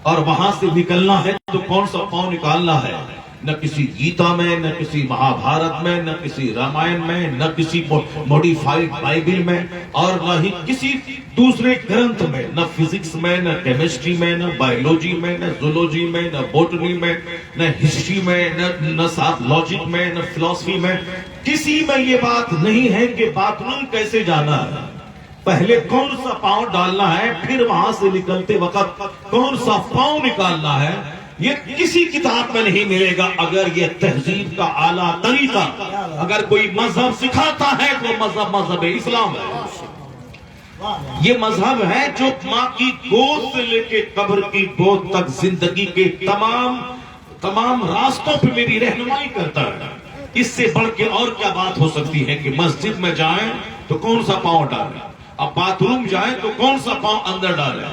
اور وہاں سے نکلنا ہے تو کون سا پاؤں نکالنا ہے؟ نہ کسی گیتا میں، نہ کسی مہا بھارت میں، نہ کسی رامائن میں، نہ کسی موڈیفائڈ بائبل میں، اور نہ ہی کسی دوسرے گرنتھ میں، نہ فزکس میں، نہ کیمسٹری میں، نہ بایولوجی میں، نہ زولوجی میں، نہ بوٹنی میں، نہ ہسٹری میں، نہ لاجک میں، نہ فلسفی میں، کسی میں یہ بات نہیں ہے کہ باتھ روم کیسے جانا ہے، پہلے کون سا پاؤں ڈالنا ہے، پھر وہاں سے نکلتے وقت کون سا پاؤں نکالنا ہے، یہ کسی کتاب میں نہیں ملے گا۔ اگر یہ تہذیب کا اعلیٰ طریقہ اگر کوئی مذہب سکھاتا ہے تو مذہب اسلام ہے۔ یہ مذہب ہے جو ماں کی گود سے لے کے قبر کی گود تک زندگی کے تمام راستوں پہ میری رہنمائی کرتا ہے۔ اس سے بڑھ کے اور کیا بات ہو سکتی ہے کہ مسجد میں جائیں تو کون سا پاؤں ڈالیں، اب باتھ روم جائیں تو کون سا پاؤں اندر ڈالیں،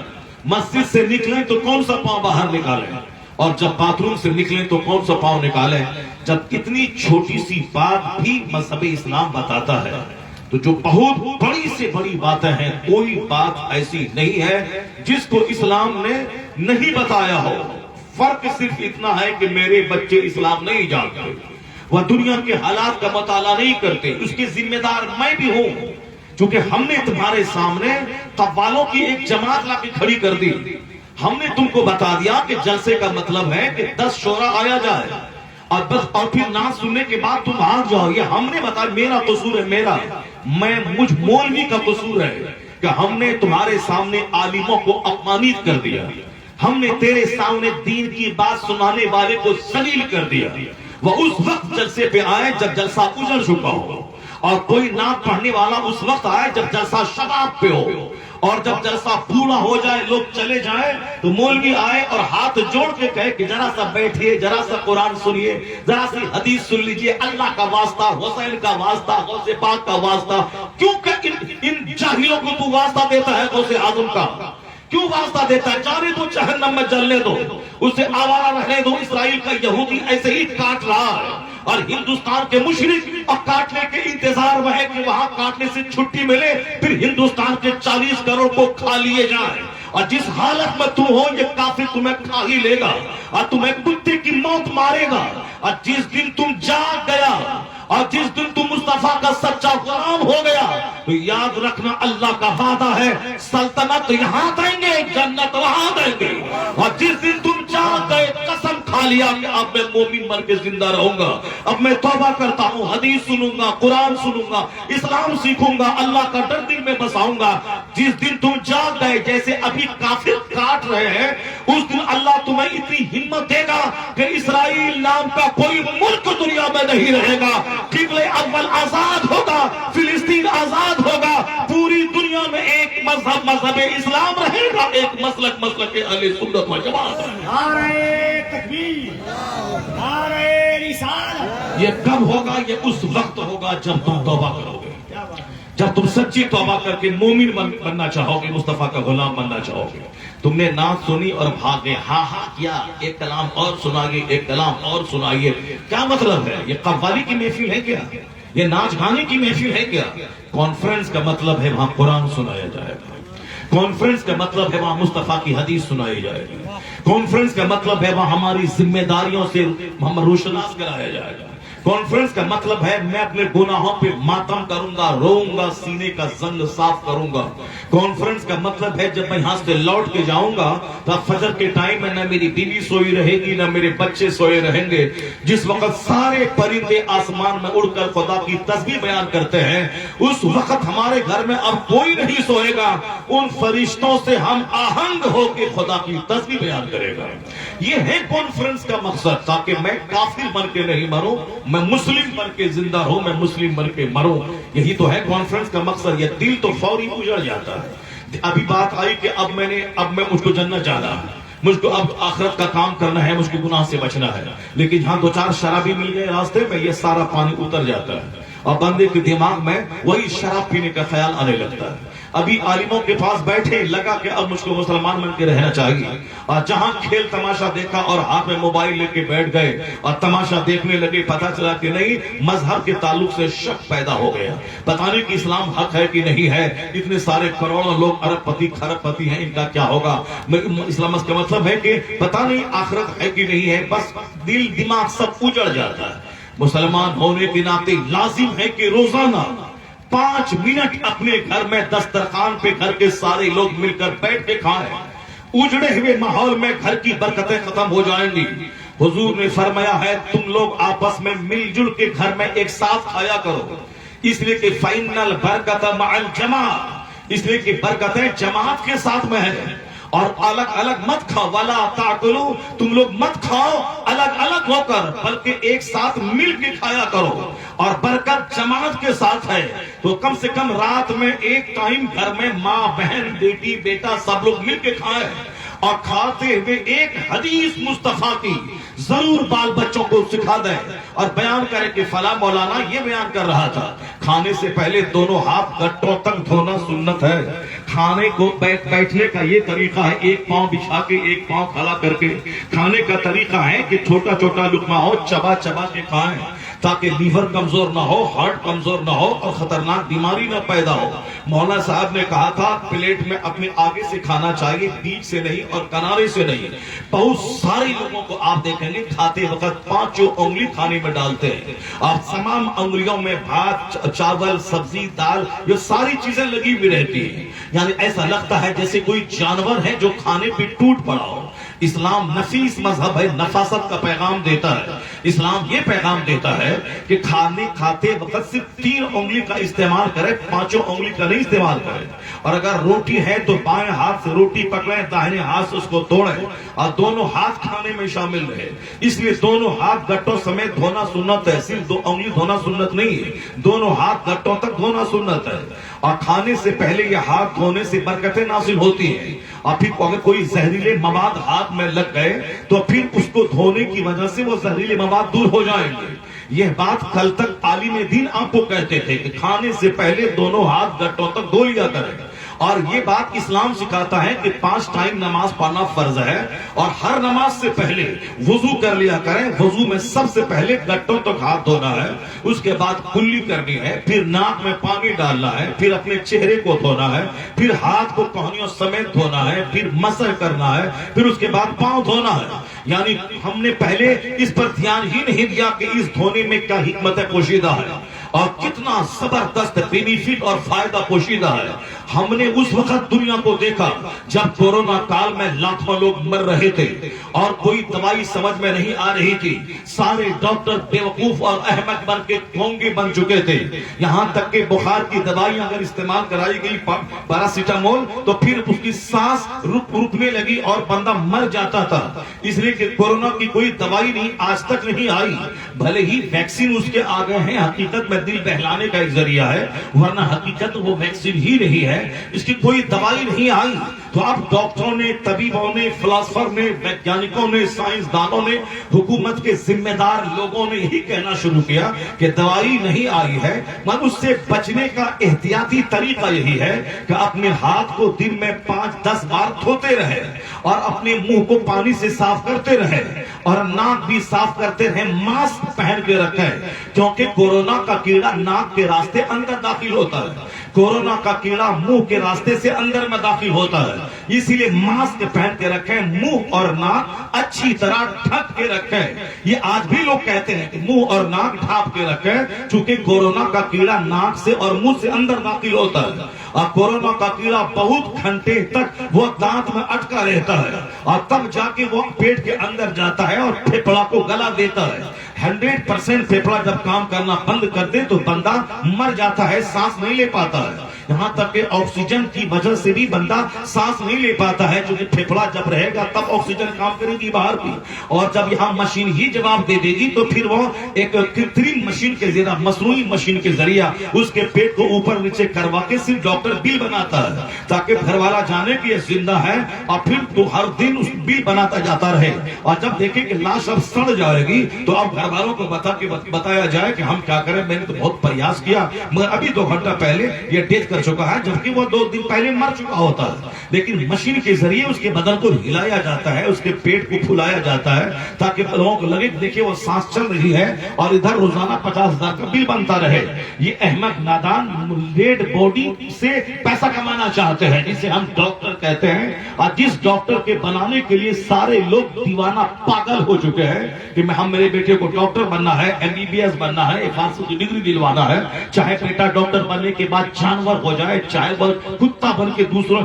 مسجد سے نکلیں تو کون سا پاؤں باہر نکالیں، اور جب باتھ روم سے نکلیں تو کون سا پاؤں نکالیں۔ جب اتنی چھوٹی سی بات بھی مذہب اسلام بتاتا ہے تو جو بہت بڑی سے بڑی باتیں ہیں، کوئی بات ایسی نہیں ہے جس کو اسلام نے نہیں بتایا ہو۔ فرق صرف اتنا ہے کہ میرے بچے اسلام نہیں جانتے، وہ دنیا کے حالات کا مطالعہ نہیں کرتے، اس کے ذمہ دار میں بھی ہوں، چونکہ ہم نے تمہارے سامنے قوالوں کی ایک جماعت لا کے کھڑی کر دی۔ ہم نے تم کو بتا دیا کہ جلسے کا مطلب ہے کہ 10 شعرا آیا جائے اور بس، اور پھر نعت سننے کے بعد تم بھاگ جاؤ۔ یہ ہم نے بتایا، میرا قصور ہے، مجھ مولوی کا قصور ہے کہ ہم نے تمہارے سامنے عالموں کو اپمانیت کر دیا، ہم نے تیرے سامنے دین کی بات سنانے والے کو ذلیل کر دیا۔ وہ اس وقت جلسے پہ آئے جب جلسہ اجڑ چکا ہو، اور کوئی نعت پڑھنے والا اس وقت آئے جب جلسہ شباب پہ ہو، اور جب جلسہ پورا ہو جائے لوگ چلے جائیں تو مولوی آئے اور ہاتھ جوڑ کے کہے کہ ذرا سا بیٹھیے، ذرا سا قرآن سنیے، ذرا سی حدیث سن لیجئے، اللہ کا واسطہ، حسین کا واسطہ، غوث پاک کا واسطہ۔ کیونکہ ان جاہلوں کو تو واسطہ دیتا ہے غوث اعظم کا، کیوں واسطہ دیتا ہے؟ جانے دو، جہنم میں جلنے دو، اسے آوارہ رہنے دو۔ اسرائیل کا یہودی ایسے ہی کاٹ رہا ہے، اور ہندوستان کے مشرک اور کاٹنے کے انتظار میں ہے کہ وہاں کاٹنے سے چھٹی ملے، پھر ہندوستان کے 40 کروڑ کو کھا لیے جائیں۔ اور جس حالت میں تم ہو یہ کافر تمہیں کھا ہی لے گا، اور تمہیں کتے کی موت مارے گا۔ اور جس دن تم جاگ گیا، اور جس دن تم مصطفیٰ کا سچا غلام ہو گیا، تو یاد رکھنا اللہ کا وعدہ ہے، سلطنت یہاں دیں گے، جنت وہاں دیں گے۔ اور جس دن تم جاگ گئے، قسم کھا لیا کہ اب میں مومن بن کے زندہ رہوں گا، اب میں توبہ کرتا ہوں، حدیث سنوں گا، قرآن سنوں گا، اسلام سیکھوں گا، اللہ کا ڈر دل میں بساؤں گا۔ جس دن تم جاگ گئے، جیسے ابھی کافر کاٹ رہے ہیں، اس دن اللہ تمہیں اتنی ہمت دے گا کہ اسرائیل نام کا کوئی ملک دنیا میں نہیں رہے گا، قبلہ اول آزاد ہوگا، فلسطین آزاد ہوگا، پوری دنیا میں ایک مذہب اسلام رہے گا، ایک مسلک اہل سنت و جماعت رہے گا۔ نعرہ تکبیر، نعرہ رسالت۔ یہ کب ہوگا؟ یہ اس وقت ہوگا جب تم توبہ کرو گے، جب تم سچی توبہ کر کے مومن بننا چاہو گے، مصطفیٰ کا غلام بننا چاہو گے۔ تم نے نعت سنی اور بھاگے، ہاں ہاں کیا، ایک کلام اور سنائیے، ایک کلام اور سنائیے، کیا مطلب ہے؟ یہ قوالی کی محفل ہے کیا؟ یہ ناچ گانے کی محفل ہے کیا؟ کانفرنس کا مطلب ہے وہاں قرآن سنایا جائے گا، کانفرنس کا مطلب ہے وہاں مصطفیٰ کی حدیث سنائی جائے گی، کانفرنس کا مطلب ہے وہاں ہماری ذمہ داریوں سے ہم روشناس کرایا جائے گا، کانفرنس کا مطلب ہے میں اپنے گناہوں پہ ماتم کروں گا، روؤں گا، سینے کا زنگ صاف کروں گا۔ کانفرنس کا مطلب ہے جب میں یہاں سے لوٹ کے جاؤں گا تو فجر کے ٹائم میں نہ میری بیوی سوئی رہے گی، نہ میرے بچے سوئے رہیں گے، جس وقت سارے پرندے آسمان میں اڑ کر خدا کی تسبیح بیان کرتے ہیں، اس وقت ہمارے گھر میں اب کوئی نہیں سوئے گا، ان فرشتوں سے ہم آہنگ ہو کے خدا کی تسبیح بیان کرے گا۔ یہ ہے کانفرنس کا مقصد، تاکہ میں کافر بن کے نہیں مروں، میں مسلم بن کے زندہ رہوں، میں مسلم بن کے مروں۔ یہی تو ہے کانفرنس کا مقصد۔ یہ دل تو فوری اجڑ جاتا ہے۔ ابھی بات آئی کہ اب میں مجھ کو جنت جانا ہے، مجھ کو اب آخرت کا کام کرنا ہے، مجھ کو گناہ سے بچنا ہے، لیکن جہاں 2-4 شرابی مل گئے راستے میں، یہ سارا پانی اتر جاتا ہے اور بندے کے دماغ میں وہی شراب پینے کا خیال آنے لگتا ہے۔ ابھی عالموں کے پاس بیٹھے لگا کہ اب مجھ کو مسلمان بن کے رہنا چاہیے، اور جہاں کھیل تماشا دیکھا اور ہاتھ میں موبائل لے کے بیٹھ گئے اور تماشا دیکھنے لگے، پتہ چلا کہ نہیں، مذہب کے تعلق سے شک پیدا ہو گیا، پتہ نہیں کہ اسلام حق ہے کہ نہیں ہے، اتنے سارے کروڑوں لوگ ارب پتی کھرب پتی ہیں، ان کا کیا ہوگا؟ اسلام کا مطلب ہے کہ پتہ نہیں آخرت ہے کہ نہیں ہے، بس دل دماغ سب اجڑ جاتا ہے۔ مسلمان ہونے کے ناطے لازم ہے کہ روزانہ 5 منٹ اپنے گھر میں دسترخوان پہ گھر کے سارے لوگ مل کر بیٹھ کے کھائیں۔ اجڑے ہوئے ماحول میں گھر کی برکتیں ختم ہو جائیں گی۔ حضور نے فرمایا ہے تم لوگ آپس میں مل جل کے گھر میں ایک ساتھ کھایا کرو، اس لیے کہ فَإِنَّ الْبَرْكَةَ مَعَ الْجَمَاعَةِ، اس لیے کہ برکتیں جماعت کے ساتھ میں ہیں۔ اور الگ الگ مت کھاؤ، وَلَا تَأْكُلُوا، تم لوگ مت کھاؤ الگ الگ ہو کر، بلکہ ایک ساتھ مل کے کھایا کرو، اور برکت جماعت کے ساتھ ہے۔ تو کم سے کم رات میں ایک ٹائم گھر میں ماں بہن بیٹی بیٹا سب لوگ مل کے کھائیں، اور کھاتے ہوئے ایک حدیث مصطفیٰ کی ضرور بال بچوں کو سکھا دیں اور بیان کریں کہ فلاں مولانا یہ بیان کر رہا تھا، کھانے سے پہلے دونوں ہاتھ گٹوں تک دھونا سنت ہے۔ کھانے کو بیٹھنے کا یہ طریقہ ہے، ایک پاؤں بچھا کے ایک پاؤں کھڑا کر کے۔ کھانے کا طریقہ ہے کہ چھوٹا چھوٹا لقمہ ہو، چبا چبا کے کھائیں، تاکہ لیور کمزور نہ ہو، ہارٹ کمزور نہ ہو اور خطرناک بیماری نہ پیدا ہو۔ مولانا صاحب نے کہا تھا پلیٹ میں اپنے آگے سے کھانا چاہیے، بیچ سے نہیں اور کنارے سے نہیں۔ بہت سارے لوگوں کو آپ دیکھیں گے کھاتے وقت 5 انگلی کھانے میں ڈالتے ہیں، اور تمام انگلیوں میں بھات چاول سبزی دال یہ ساری چیزیں لگی ہوئی رہتی ہیں، یعنی ایسا لگتا ہے جیسے کوئی جانور ہے جو کھانے پہ ٹوٹ پڑا ہو۔ اسلام نفیس مذہب ہے، نفاست کا پیغام دیتا ہے۔ اسلام یہ پیغام دیتا ہے کہ کھاتے وقت صرف 3 انگلی کا استعمال کرے، 5 انگلی کا نہیں استعمال کرے، اور اگر روٹی ہے تو بائیں ہاتھ سے روٹی پکڑیں، داہنے ہاتھ سے اس کو توڑیں، اور دونوں ہاتھ کھانے میں شامل رہے۔ اس لیے دونوں ہاتھ گٹوں سمیت دھونا سنت ہے، صرف 2 انگلی دھونا سنت نہیں ہے، دونوں ہاتھ گٹوں تک دھونا سنت ہے۔ اور کھانے سے پہلے یہ ہاتھ دھونے سے برکتیں نازل ہوتی ہیں، اور پھر اگر کوئی زہریلے مواد ہاتھ میں لگ گئے تو پھر اس کو دھونے کی وجہ سے وہ زہریلے مواد دور ہو جائیں گے۔ یہ بات کل تک عالم دین آپ کو کہتے تھے کہ کھانے سے پہلے دونوں ہاتھ گٹوں تک دھو لیا کریں، اور یہ بات اسلام سکھاتا ہے کہ 5 ٹائم نماز پڑھنا فرض ہے، اور ہر نماز سے پہلے وضو کر لیا کریں۔ وضو میں سب سے پہلے گٹوں تک ہاتھ دھونا ہے، اس کے بعد کلی کرنی ہے، پھر ناک میں پانی ڈالنا ہے، پھر اپنے چہرے کو دھونا ہے، پھر ہاتھ کو کوہنیوں سمیت دھونا ہے، پھر مسح کرنا ہے، پھر اس کے بعد پاؤں دھونا ہے۔ یعنی ہم نے پہلے اس پر دھیان ہی نہیں دیا کہ اس دھونے میں کیا حکمت پوشیدہ ہے اور کتنا زبردست بینیفٹ اور فائدہ پوشیدہ ہے۔ ہم نے اس وقت دنیا کو دیکھا جب کورونا کال میں لاکھوں لوگ مر رہے تھے اور کوئی دوائی سمجھ میں نہیں آ رہی تھی، سارے ڈاکٹر بیوقوف اور احمق بن کے ڈھونگے بن چکے تھے، یہاں تک کہ بخار کی دوائی اگر استعمال کرائی گئی پیراسیٹامول تو پھر اس کی سانس رکنے لگی اور بندہ مر جاتا تھا، اس لیے کہ کورونا کی کوئی دوائی نہیں آج تک نہیں آئی، بھلے ہی ویکسین اس کے آگے ہیں، حقیقت میں دل بہلانے کا ایک ذریعہ ہے، ورنہ حقیقت وہ ویکسین ہی نہیں ہے، اس کی کوئی دوائی نہیں آئی۔ تو اب ڈاکٹروں نے، طبیبوں نے، فلاسفر نے، ویگیانکوں نے، سائنسدانوں نے، حکومت کے ذمہ دار لوگوں نے یہی کہنا شروع کیا کہ دوائی نہیں آئی ہے، مگر اس سے بچنے کا احتیاطی طریقہ یہی ہے کہ اپنے ہاتھ کو دن میں 5-10 بار دھوتے رہے اور اپنے منہ کو پانی سے صاف کرتے رہے اور ناک بھی صاف کرتے رہے، ماسک پہن کے رکھیں، کیونکہ کورونا کا کیڑا ناک کے راستے اندر داخل ہوتا ہے، کورونا کا کیڑا منہ کے راستے سے اندر میں داخل ہوتا ہے، اسی لیے ماسک پہن کے رکھیں، منہ اور ناک اچھی طرح ڈھک کے رکھیں۔ یہ آج بھی لوگ کہتے ہیں کہ منہ اور ناک ڈھانپ کے رکھیں، چونکہ کورونا کا کیڑا ناک سے اور منہ سے اندر داخل ہوتا ہے، اور کورونا کا کیڑا بہت گھنٹے تک وہ دانت میں اٹکا رہتا ہے اور تب جا کے وہ پیٹ کے اندر جاتا ہے اور پھیپڑا کو گلا دیتا ہے۔ 100% پھیپڑا جب کام کرنا بند کر دے تو بندہ مر جاتا ہے، سانس نہیں لے پاتا ہے، یہاں تک کہ آکسیجن کی وجہ سے بھی بندہ سانس نہیں لے پاتا ہے، چونکہ پھیپڑا جب رہے گا تب آکسیجن کام کرے گی باہر بھی، اور جب یہاں مشین ہی جواب دے دے گی تو پھر وہ ایک کرترم مشین کے ذریعہ، مصنوعی مشین کے ذریعہ اس کے پیٹ کو اوپر نیچے کروا کے صرف ڈاکٹر بل بناتا ہے تاکہ گھر والا جانے کہ یہ زندہ ہے، اور پھر تو ہر دن اس بل بناتا جاتا رہے، اور جب دیکھیں کہ لاش اب سڑ جائے گی تو اب گھر والوں کو بتایا جائے کہ ہم کیا کریں، میں نے تو بہت پریاس کیا مگر ابھی 2 گھنٹہ پہلے یہ ڈیتھ کر چکا ہے جبکہ وہ 2 دن پہلے مر چکا ہوتا ہے، لیکن مشین کے ذریعے اس کے بدن کو ہلایا جاتا ہے، اس کے پیٹ کو پھلایا جاتا ہے تاکہ لوگوں کو لگے دیکھیں وہ سانس چل رہی ہے، اور ادھر روزانہ 50,000 کا بل بنتا رہے۔ یہ احمق نادان ڈیڈ باڈی سے پیسہ کمانا چاہتے ہیں جسے ہم ڈاکٹر کہتے ہیں، اور جس ڈاکٹر کے بنانے کے لیے سارے لوگ دیوانہ پاگل ہو چکے ہیں کہ ہم میرے بیٹے کو ڈاکٹر بننا ہے، MBBS بننا ہے، فارسی کی ڈگری دلوانا ہے، چاہے بیٹا ڈاکٹر بننے کے بعد جانور ہو جائے، چاہے وہ کتا بن کے دوسروں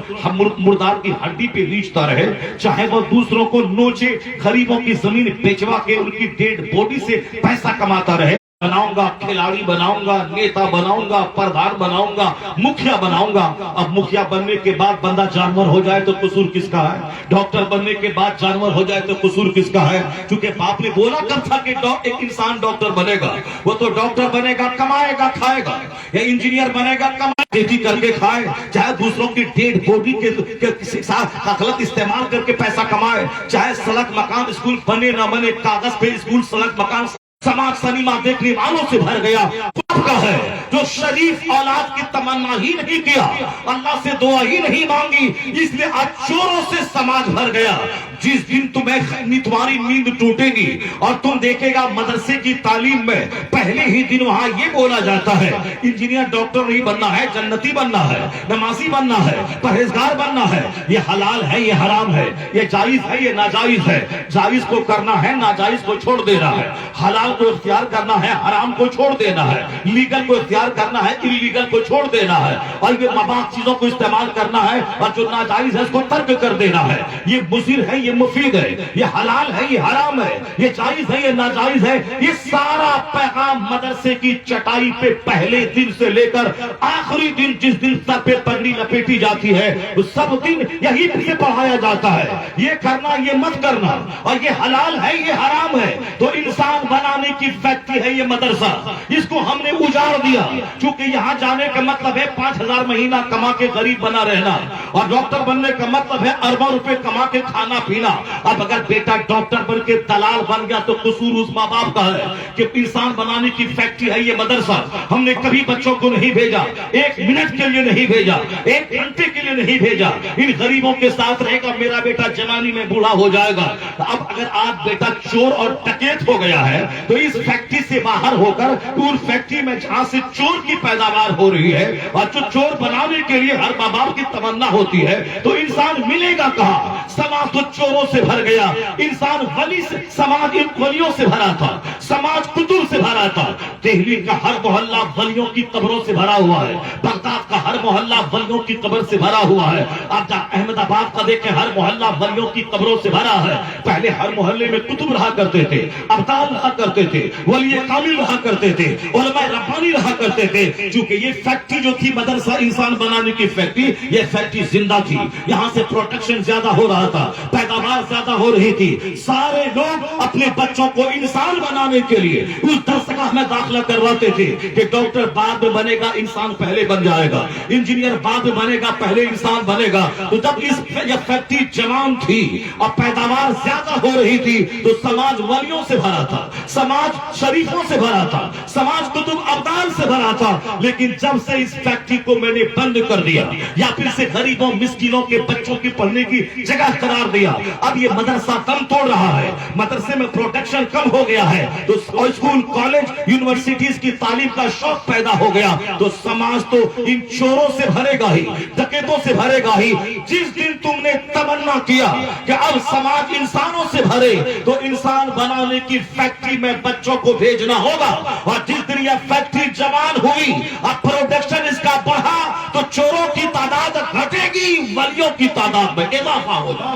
مردار کی ہڈی پہ ریچھتا رہے، چاہے وہ دوسروں کو نوچے، غریبوں کی زمین بیچوا کے ان کی ڈیڈ باڈی سے پیسہ کماتا رہے۔ بناؤں گا، کھلاڑی بناؤں گا، نیتا بناؤں گا، پردھان بناؤں گا، مکھیا بناؤں گا۔ اب مکھیا بننے کے بعد بندہ جانور ہو جائے تو قصور کس کا ہے؟ ڈاکٹر بننے کے بعد جانور ہو جائے تو قصور کس کا ہے؟ کیونکہ باپ نے بولا کب تھا کہ ایک انسان ڈاکٹر بنے گا، وہ تو ڈاکٹر بنے گا کمائے گا کھائے گا، یا انجینئر بنے گا کمائے کھیتی کر کے کھائے، چاہے دوسروں کی ڈیڈ باڈی کے ساتھ غلط استعمال کر کے پیسہ کمائے، چاہے سڑک مکان اسکول بنے نہ بنے، کاغذ پہ اسکول سڑک مکان سماج سنیما دیکھنے والوں سے بھر گیا۔ باپ کا ہے جو شریف اولاد کی تمنا ہی نہیں کیا، اللہ سے دعا ہی نہیں مانگی، اس لیے آج چوروں سے سماج بھر گیا۔ جس دن تمہیں تمہاری نیند ٹوٹے گی اور تم دیکھے گا مدرسے کی تعلیم میں پہلے ہی دن وہاں یہ بولا جاتا ہے انجینئر ڈاکٹر نہیں بننا ہے، جنتی بننا ہے، نمازی بننا ہے، پرہیزگار بننا ہے، یہ حلال ہے یہ حرام ہے، یہ جائز ہے یہ ناجائز ہے، جائز کو کرنا ہے ناجائز کو چھوڑ دینا ہے، حلال کو اختیار کرنا ہے حرام کو چھوڑ دینا ہے، لیگل کو اختیار کرنا ہے انلیگل کو چھوڑ دینا ہے، اور یہ مباح چیزوں کو استعمال کرنا ہے اور جو ناجائز ہے اس کو ترک کر دینا ہے۔ یہ مضر ہے یہ مفید ہے، یہ حلال ہے یہ حرام ہے، یہ جائز ہے یہ ناجائز ہے، یہ سارا پیغام مدرسے کی چٹائی پہ پہلے دن سے لے کر آخری دن جس دن سر پہ پگڑی لپیٹی جاتی ہے اس سب دن یہی سے پڑھایا جاتا ہے، یہ کرنا یہ مت کرنا، اور یہ حلال ہے یہ حرام ہے۔ تو انسان بنانے کی فیکٹری ہے یہ مدرسہ، اس کو ہم نے اجاڑ دیا، چونکہ یہاں جانے کا مطلب ہے 5,000 مہینہ کما کے غریب بنا رہنا، اور ڈاکٹر بننے کا مطلب ہے اربوں روپے کما کے کھانا پینا۔ اب اگر بیٹا ڈاکٹر بن کے دلال بن گیا تو قصور اس ماں باپ کا ہے کہ انسان بنانے کی فیکٹری ہے یہ مدرسہ۔ ہم نے کبھی بچوں کو نہیں بھیجا، 1 منٹ کے لیے نہیں بھیجا، 1 گھنٹے کے لیے نہیں بھیجا، ان غریبوں کے ساتھ رہے گا، میرا بیٹا جوانی میں بوڑھا ہو جائے گا۔ اب اگر آج بیٹا چور اور ڈکیت ہو گیا ہے تو اس فیکٹری سے باہر ہو کر ان فیکٹری میں جہاں سے چور کی پیداوار ہو رہی ہے، اور جو چور بنانے کے لیے ہر ماں باپ کی تمنا ہوتی ہے، تو انسان ملے گا کہاں؟ سماج تو چوروں سے بھر گیا، انسان ولی سے، سماج ان ولیوں سے بھرا تھا، سماج کتب سے بھرا تھا۔ دہلی کا ہر محلہ ولیوں کی قبروں سے بھرا ہوا ہے، بغداد کا ہر محلہ ولیوں کی قبر سے بھرا ہوا ہے، آپ احمد آباد کا دیکھیں ہر محلہ ولیوں کی قبروں سے بھرا ہے۔ پہلے ہر محلے میں کتب رہا کرتے تھے، ابدال رہا کرتے تھے، ولی کامل رہا کرتے تھے، علماء ربانی رہا کرتے تھے، چونکہ یہ فیکٹری جو تھی مدرسہ انسان بنانے کی فیکٹری، یہ فیکٹری زندہ تھی، یہاں سے پروڈکشن زیادہ ہو رہا تھا، پیداوار زیادہ ہو رہی تھی، سارے لوگ اپنے بچوں کو انسان بنانے کے لیے اس درسگاہ میں داخلہ کرواتے تھے کہ ڈاکٹر بعد میں بنے گا انسان پہلے بن جائے گا، انجینئر بعد میں بنے گا پہلے انسان بنے گا۔ تو جب اس فیکٹری جوان تھی اور پیداوار زیادہ ہو رہی تھی تو سماج ولیوں سے بھرا تھا، سماج شریفوں سے بھرا تھا، سماج کتب ابدال سے بھرا تھا، لیکن جب سے اس فیکٹری کو میں نے بند کر دیا یا پھر سے غریبوں مسکینوں کے بچوں کی پڑھنے کی جگہ قرار دیا، اب یہ مدرسہ دم توڑ رہا ہے، مدرسے میں پروڈکشن کم ہو گیا ہے، تو اسکول کالج یونیورسٹیز کی تعلیم کا شوق پیدا ہو گیا، تو سماج تو ان چوروں سے بھرے گا ہی، ڈکیتوں سے بھرے گا ہی۔ جس دن تم نے تمنا کیا کہ اب سماج انسانوں سے بھرے تو انسان بنانے کی فیکٹری میں بچوں کو بھیجنا ہوگا، اور جس دن یہ فیکٹری جوان ہوئی اب پروڈکشن اس کا بڑھا تو چوروں کی تعداد گھٹے گی، ولیوں کی تعداد میں اضافہ ہوگا،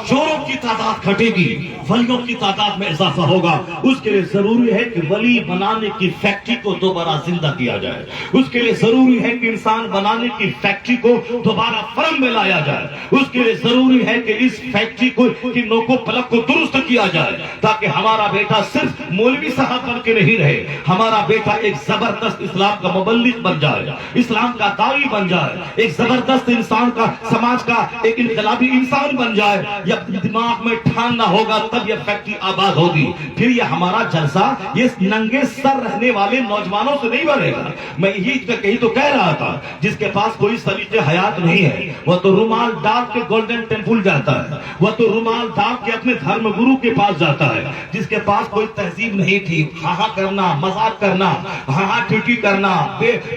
چوروں کی تعداد گھٹے گی، ولیوں کی تعداد میں اضافہ ہوگا۔ اس کے لیے ضروری ہے کہ ولی بنانے کی فیکٹری کو دوبارہ زندہ کیا جائے، اس کے لیے ضروری ہے کہ انسان بنانے کی فیکٹری کو دوبارہ فرم میں لایا جائے، اس کے لیے ضروری ہے کہ اس فیکٹری کو کی نوک و پلک کو درست کیا جائے، تاکہ ہمارا بیٹا صرف مولوی صاحب بن کے نہیں رہے، ہمارا بیٹا ایک زبردست اسلام کا مبلغ بن جائے، اسلام کا داعی بن جائے، ایک زبردست انسان کا، سماج کا ایک انقلابی انسان بن جائے، یا دماغ میں ٹھاننا ہوگا تب یہ فیکٹری آباد ہوگی. پھر یہ ہمارا جلسہ یہ ننگے سر رہنے والے نوجوانوں سے نہیں بنے گا. میں یہی تو کہہ رہا تھا, جس کے پاس کوئی سلیقے حیات نہیں ہے وہ تو رومال ڈال کے گولڈن ٹیمپل جاتا ہے, وہ تو رومال ڈال کے اپنے دھرم گرو کے پاس جاتا ہے. جس کے پاس کوئی تہذیب نہیں تھی, ہاں کرنا, مذاق کرنا, ہاں ٹھٹی کرنا,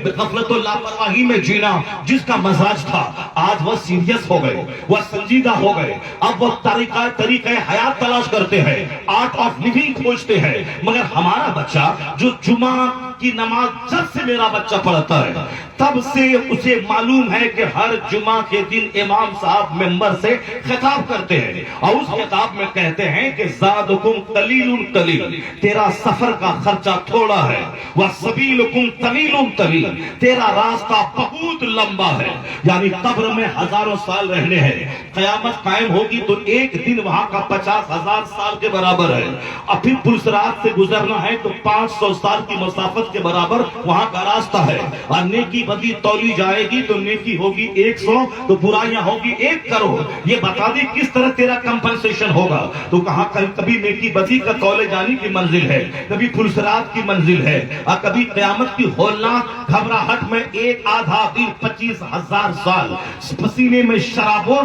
غفلت و لاپرواہی میں جینا, جس کا مزاج تھا آج وہ سیریس ہو گئے, وہ سنجیدہ ہو گئے. اب وہ طریقہ حیات تلاش کرتے ہیں, آرٹ آف لیونگ کھوجتے ہیں. مگر ہمارا بچہ جو جمعہ کی نماز جب سے میرا بچہ پڑھتا ہے تب سے اسے معلوم ہے کہ ہر جمعہ کے دن امام صاحب منبر سے خطاب کرتے ہیں اور اس خطاب میں کہتے ہیں کہ زادکم قلیل قلیل, تیرا سفر کا خرچہ تھوڑا ہے, وسبیلکم طویل طویل, تیرا راستہ بہت لمبا ہے. یعنی قبر میں ہزاروں سال رہنے ہیں, قیامت قائم ہوگی تو ایک دن وہاں کا 50,000 سال کے برابر ہے, اور پھر پلسرات سے گزرنا ہے تو 500 سال کی مسافت کے برابر وہاں کا راستہ ہے. اور نیکی بدی تولی جائے گی تو نیکی ہوگی 100 تو برائیاں ہوگی 1 کروڑ. یہ بتا دی کس طرح تیرا کمپنسیشن ہوگا. تو کہاں کبھی نیکی بدی کا تولے جانے کی منزل ہے, کبھی پلسرات کی منزل ہے, اور کبھی قیامت کی ہولناک گھبراہٹ میں 1 آدھا دن 25,000 سال پسینے میں شرابور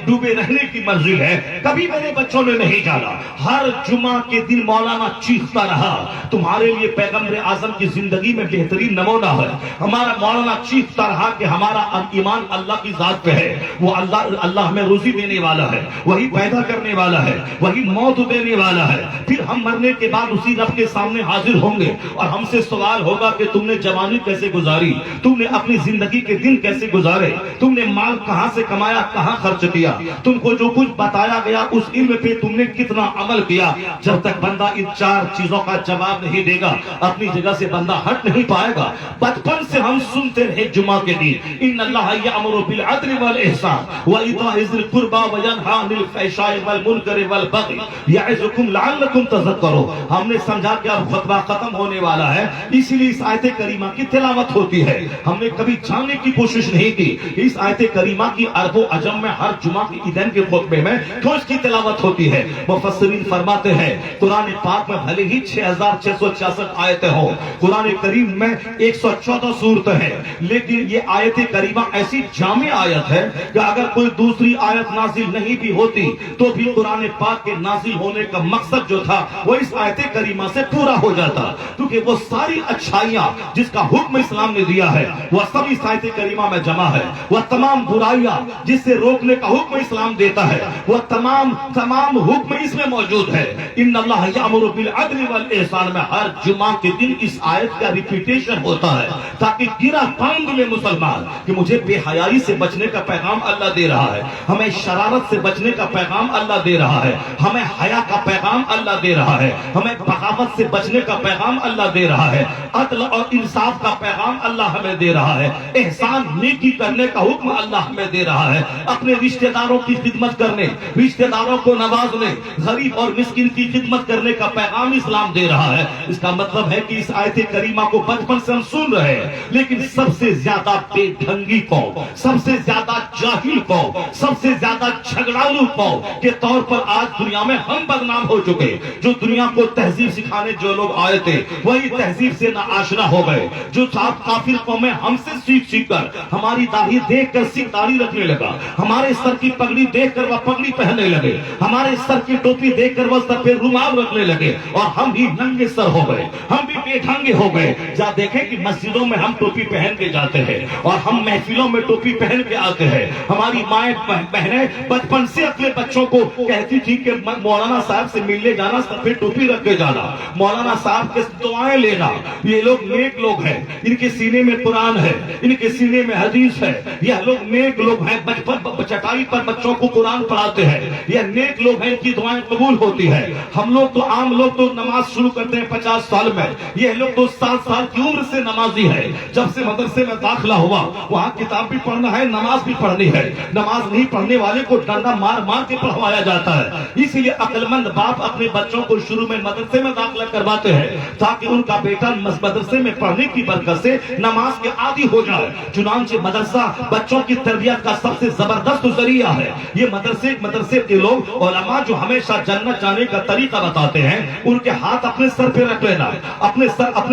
ڈوبے رہنے کی منزل ہے. کبھی میرے بچوں نے نہیں جانا. ہر جمعہ کے دن مولانا چیختا رہا تمہارے لیے پیغمبر اعظم کی زندگی میں بہترین نمونہ ہے. ہمارا مولانا چیختا رہا کہ ہمارا ایمان اللہ کی ذات پہ ہے, وہ اللہ ہمیں روزی دینے والا ہے, وہی پیدا کرنے والا ہے, وہی موت دینے والا ہے. پھر ہم مرنے کے بعد اسی رب کے سامنے حاضر ہوں گے اور ہم سے سوال ہوگا کہ تم نے جوانی کیسے گزاری, تم نے اپنی زندگی کے دن کیسے گزارے, تم نے مال کہاں سے کمایا, کہاں خرچ کیا, تم کو جو کچھ بتایا گیا اس علم پہ تم نے کتنا عمل کیا. جب تک بندہ ان 4 چیزوں کا جواب نہیں دے گا اپنی جگہ سے بندہ ہٹ نہیں پائے گا. بچپن سے ہم سنتے رہے جمعہ کے دن ان اللہ یامر بالعدل والاحسان وایتاء ذی القربى وینھا عن الفحشاء والمنکر والبغی یعظکم لعلکم تذکرون. ہم نے سمجھا کہ اب خطبہ ختم ہونے والا ہے, اسی لیے اس آیت کریمہ کی تلاوت ہوتی ہے. ہم نے کبھی جاننے کی کوشش نہیں کی اس آیت کریمہ کی عرب و عجم میں ہر جمعہ کی عیدین کے خطبے میں کیوں اس کی تلاوت ہوتی ہے. مفسرین فرماتے ہیں قرآن پاک میں بھلے ہی 6666 آیتیں ہوں, قرآن کریم میں 114 صورتیں ہیں, لیکن یہ آیت کریمہ ایسی جامع آیت ہے کہ اگر کوئی دوسری آیت نازل نہیں بھی ہوتی تو بھی قرآن پاک کے نازل ہونے کا مقصد جو تھا وہ اس آیت کریمہ سے پورا ہو جاتا, کیونکہ وہ ساری اچھائیاں جس کا حکم اسلام نے دیا ہے وہ سب اس آیت کریمہ میں جمع ہے. وہ تمام برائیاں جس سے روکنے کا حکم اسلام دیتا ہے وہ تمام حکم اس میں موجود ہے. ان اللہ یامر بالعدل والاحسان میں ہر جمعہ کے دن اس آیت کا ریپیٹیشن ہوتا ہے تاکہ گرا پنگ میں مسلمان کہ مجھے بے حیائی سے بچنے کا پیغام اللہ دے رہا ہے, ہمیں شرارت سے بچنے کا پیغام اللہ دے رہا ہے, ہمیں حیا کا پیغام اللہ دے رہا ہے, ہمیں بغاوت سے بچنے کا پیغام اللہ دے رہا ہے, عدل اور انصاف کا پیغام اللہ ہمیں دے رہا ہے, احسان نیکی کرنے کا حکم اللہ ہمیں دے رہا ہے, اپنے رشتہ داروں کی خدمت کرنے, رشتہ داروں کو نوازنے, غریب اور مسکین کی خدمت کرنے کا پیغام اسلام دے رہا ہے. اس کا مطلب ہے کہ اس آیت کریمہ کو بچپن سے ہم سن رہے ہیں, لیکن سب سے زیادہ بے ڈھنگی قوم, سب سے زیادہ جاہل قوم, سب سے زیادہ جھگڑالو قوم کے طور پر آج دنیا میں ہم بدنام ہو چکے. جو دنیا کو تہذیب سکھانے جو لوگ آئے تھے وہی تہذیب سے ناآشنا ہو گئے. جو کافر قومیں ہم سے سیکھ کر ہماری داڑھی دیکھ کر سکھ داڑھی رکھنے لگا, ہمارے سر کی پگڑی دیکھ کر وہ پگڑی پہننے لگے, ہمارے سر کی ٹوپی دیکھ کر وہ سر پہ رومال رکھنے لگے, اور ہم بھی ننگے سر ہو گئے, ہم بھی بے ڈھنگے ہو گئے. جا دیکھیں کہ مسجدوں میں ہم ٹوپی پہن کے جاتے ہیں اور ہم محفلوں میں ٹوپی پہن کے آتے ہیں. ہماری مائیں بہنیں بچپن سے اپنے بچوں کو کہتی تھی کہ مولانا صاحب سے ملنے جانا سر پہ ٹوپی رکھ کے جانا, مولانا صاحب کے دعائیں لینا. یہ لوگ نیک لوگ ہیں, ان کے سینے میں قرآن ہے, ان کے سینے میں حدیث ہے, یہ لوگ نیک لوگ ہیں, بچپن چٹائی پر بچوں کو قرآن پڑھاتے ہیں, یہ نیک لوگ ہیں, ان کی دعائیں قبول ہوتی ہے. ہم لوگ تو عام لوگ تو نماز شروع کرتے ہیں 50 سال میں, یہ لوگ تو 7 سال کی عمر سے نمازی ہے، جب سے مدرسے میں داخلہ ہوا وہاں کتاب بھی پڑھنا ہے، نماز بھی پڑھنی ہے، نماز نہیں پڑھنے والے کو ڈنڈا مار مار کے پڑھوایا جاتا ہے۔ اسی لیے عقل مند باپ اپنے بچوں کو شروع میں مدرسے میں داخلہ کرواتے ہیں تاکہ ان کا بیٹا مدرسے میں پڑھنے کی برکت سے نماز کے عادی ہو جائے۔ چنانچہ مدرسہ بچوں کی تربیت کا سب سے زبردست ذریعہ ہے۔ یہ مدرسے کے لوگ علماء جو ہمیشہ جنت جانے کا طریقہ بتاتے ہیں، ان کے ہاتھ اپنے سر پہ رکھ لینا، اپنے